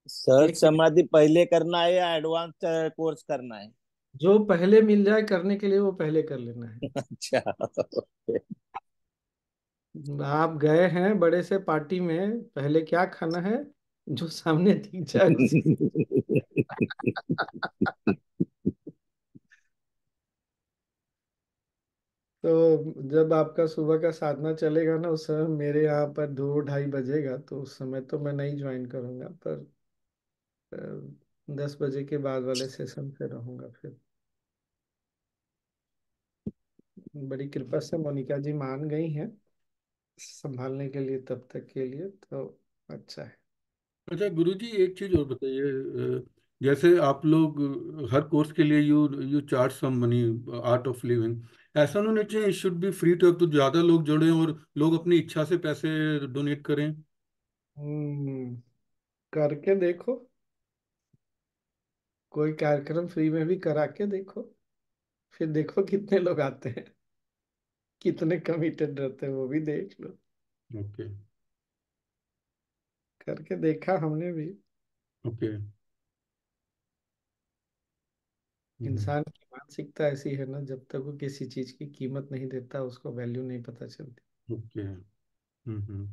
सहज एक मिनट, समाधि पहले करना है या एडवांस कोर्स करना है? जो पहले मिल जाए करने के लिए वो पहले कर लेना है। अच्छा। आप गए हैं बड़े से पार्टी में, पहले क्या खाना है? जो सामने दिख जाए उसी। तो जब आपका सुबह का साधना चलेगा ना, उस समय मेरे यहाँ पर 2-2:30 बजेगा, तो उस समय तो मैं नहीं ज्वाइन करूंगा, पर 10 बजे के बाद वाले सेशन पे रहूंगा फिर। बड़ी कृपा से मोनिका जी मान गई हैं संभालने के लिए तब तक के लिए, तो अच्छा है। अच्छा गुरुजी, एक चीज और बताइए, जैसे आप लोग हर कोर्स के लिए you you charge some money, Art of Living, ऐसा नहीं होना चाहिए, शुड बी फ्री टू, तो ज्यादा लोग जुड़े और लोग अपनी इच्छा से पैसे डोनेट करें? हम्म, करके देखो। कोई कार्यक्रम फ्री में भी करा के देखो, फिर देखो कितने लोग आते हैं, कितने कमिटेड रहते हैं, वो भी देख लो। ओके। करके देखा हमने भी। ओके। इंसान की मानसिकता ऐसी है ना, जब तक वो किसी चीज की कीमत नहीं देता उसको वैल्यू नहीं पता चलती। ओके। हम्म।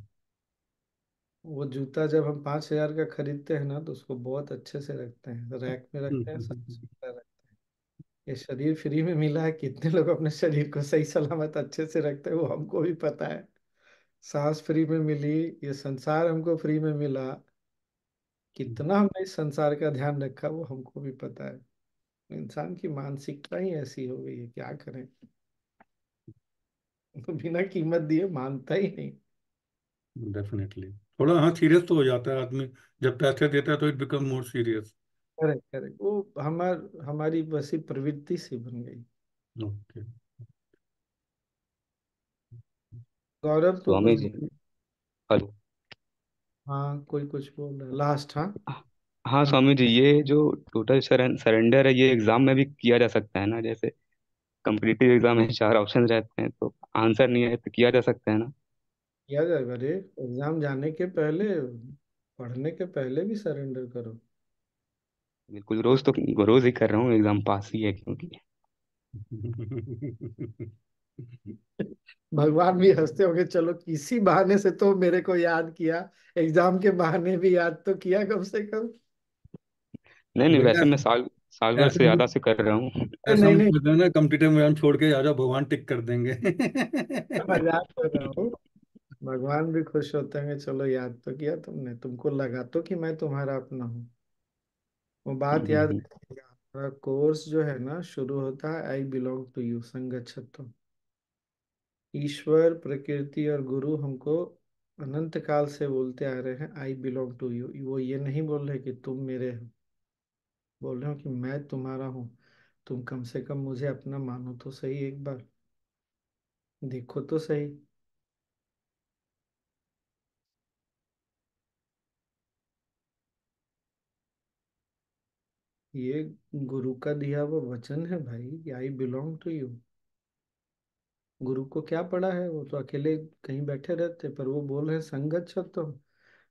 वो जूता जब हम 5,000 का खरीदते हैं ना, तो उसको बहुत अच्छे से रखते हैं, रैक में रखते हैं, साफ सुथरा रखते हैं। ये शरीर फ्री में मिला है, कितने लोग अपने शरीर को सही सलामत अच्छे से रखते हैं वो हमको भी पता है। सांस फ्री में मिली, ये संसार हमको फ्री में मिला, कितना हमने इस संसार का ध्यान रखा वो हमको भी पता है। इंसान की मानसिकता ही ऐसी हो गई है, क्या करें। तो बिना कीमत दिए मानता ही नहीं। डेफिनेटली थोड़ा हाँ सीरियस तो हो जाता है आदमी, जब पैसे देता है तो it become more serious. Correct correct, वो हमारी वैसी प्रवृत्ति सी बन गई। ओके। गौरव तो कुछ स्वामी जी। हेलो। हाँ, कोई कुछ बोल रहा है लास्ट। हाँ हाँ हाँ। स्वामी जी, ये जो टोटल सरेंडर है ये एग्जाम में भी किया जा सकता है ना? जैसे कम्पिटिटिव एग्जाम में 4 ऑप्शन रहते हैं, तो आंसर नहीं है तो किया जा सकता है ना? किया जाएगा, अरे एग्जाम जाने के पहले, पढ़ने के पहले भी सरेंडर करो। बिल्कुल, रोज ही कर रहा हूँ, एग्जाम पास ही है क्योंकि। भगवान भी हंसते होंगे, चलो किसी बहाने से तो मेरे को याद किया, एग्जाम के बहाने भी याद तो किया कम से कम। नहीं नहीं, बेटा वैसे मैं साल भर से ऐसे ज्यादा से कर रहा हूँ। ऐसा नहीं मत नहीं, सोचना ना कॉम्पिटिटिव एग्जाम छोड़ के आ जाओ भगवान टिक कर देंगे। मजाक कर रहा हूँ। भगवान भी खुश होते हैं, चलो याद तो किया तुमने, तुमको लगा तो कि मैं तुम्हारा अपना हूँ। वो बात याद हम्म। रखिएगा, हमारा कोर्स जो है ना शुरू होता है आई बिलोंग टू यू संगच्छतो। ईश्वर, प्रकृति और गुरु हमको अनंत काल से बोलते आ रहे हैं आई बिलोंग टू यू। वो ये नहीं बोल रहे कि तुम मेरे हो, बोल रहे हो कि मैं तुम्हारा हूँ। तुम कम से कम मुझे अपना मानो तो सही, एक बार देखो तो सही। ये गुरु का दिया हुआ वचन है भाई, आई बिलोंग टू यू। गुरु को क्या पड़ा है, वो तो अकेले कहीं बैठे रहते, पर वो बोल रहे हैं संगत तो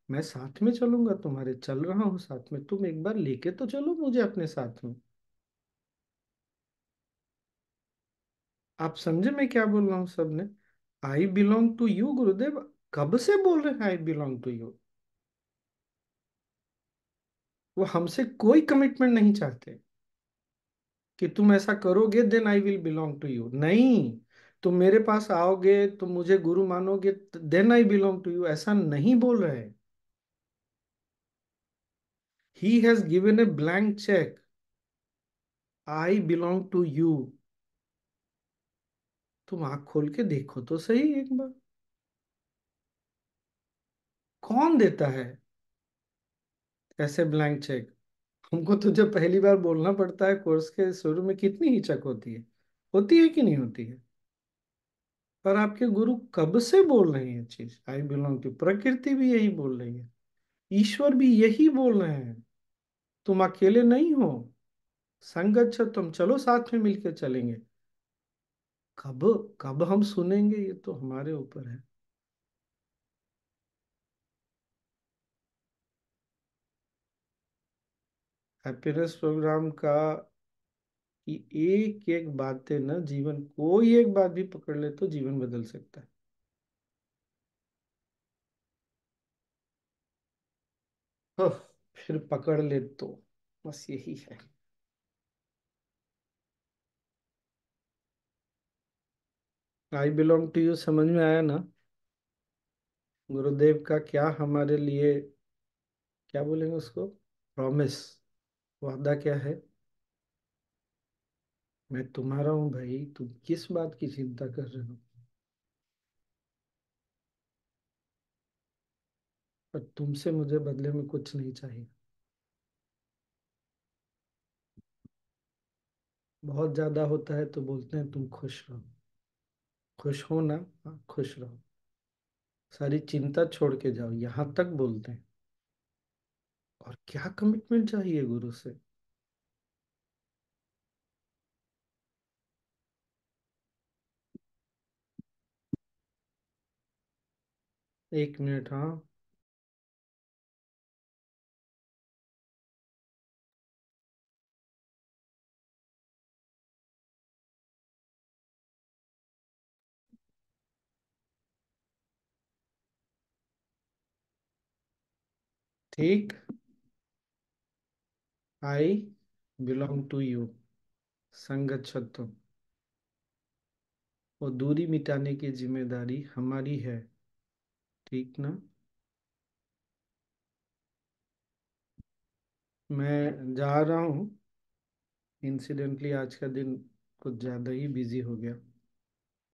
मैं साथ में चलूंगा तुम्हारे, चल रहा हूँ साथ में, तुम एक बार लेके तो चलो मुझे अपने साथ में। आप समझे मैं क्या बोल रहा हूँ सबने। आई बिलोंग टू यू गुरुदेव, कब से बोल रहे हैं आई बिलोंग टू यू। वो हमसे कोई कमिटमेंट नहीं चाहते कि तुम ऐसा करोगे then I will belong to you, नहीं। तुम मेरे पास आओगे, तुम मुझे गुरु मानोगे, then I belong to you, ऐसा नहीं बोल रहे। He has given a blank cheque, I belong to you. तुम आंख खोल के देखो तो सही एक बार, कौन देता है ऐसे ब्लैंक चेक। हमको तो जब पहली बार बोलना पड़ता है कोर्स के शुरू में, कितनी हिचक होती है कि नहीं होती है। पर आपके गुरु कब से बोल रहे हैं ये चीज, आई बिलोंग टू, प्रकृति भी यही बोल रही है, ईश्वर भी यही बोल रहे हैं, तुम अकेले नहीं हो, संगत तुम चलो साथ में मिलकर चलेंगे। कब कब हम सुनेंगे, ये तो हमारे ऊपर है। हैप्पीनेस प्रोग्राम का कि एक एक बातें ना, जीवन कोई एक बात भी पकड़ ले तो जीवन बदल सकता है। ओह, फिर पकड़ ले तो बस यही है। आई बिलोंग टू यू समझ में आया ना, गुरुदेव का क्या हमारे लिए, क्या बोलेंगे उसको, प्रॉमिस, वादा क्या है। मैं तुम्हारा हूं भाई, तुम किस बात की चिंता कर रहे हो। पर तुमसे मुझे बदले में कुछ नहीं चाहिए। बहुत ज्यादा होता है तो बोलते हैं तुम खुश रहो, खुश हो ना, हाँ खुश रहो, सारी चिंता छोड़ के जाओ, यहां तक बोलते हैं। और क्या कमिटमेंट चाहिए गुरु से। एक मिनट, हाँ। ठीक। आई बिलोंग टू यू, संगच्छत्व। वो दूरी मिटाने की जिम्मेदारी हमारी है, ठीक ना? मैं जा रहा हूँ। इंसिडेंटली आज का दिन कुछ ज़्यादा ही बिजी हो गया।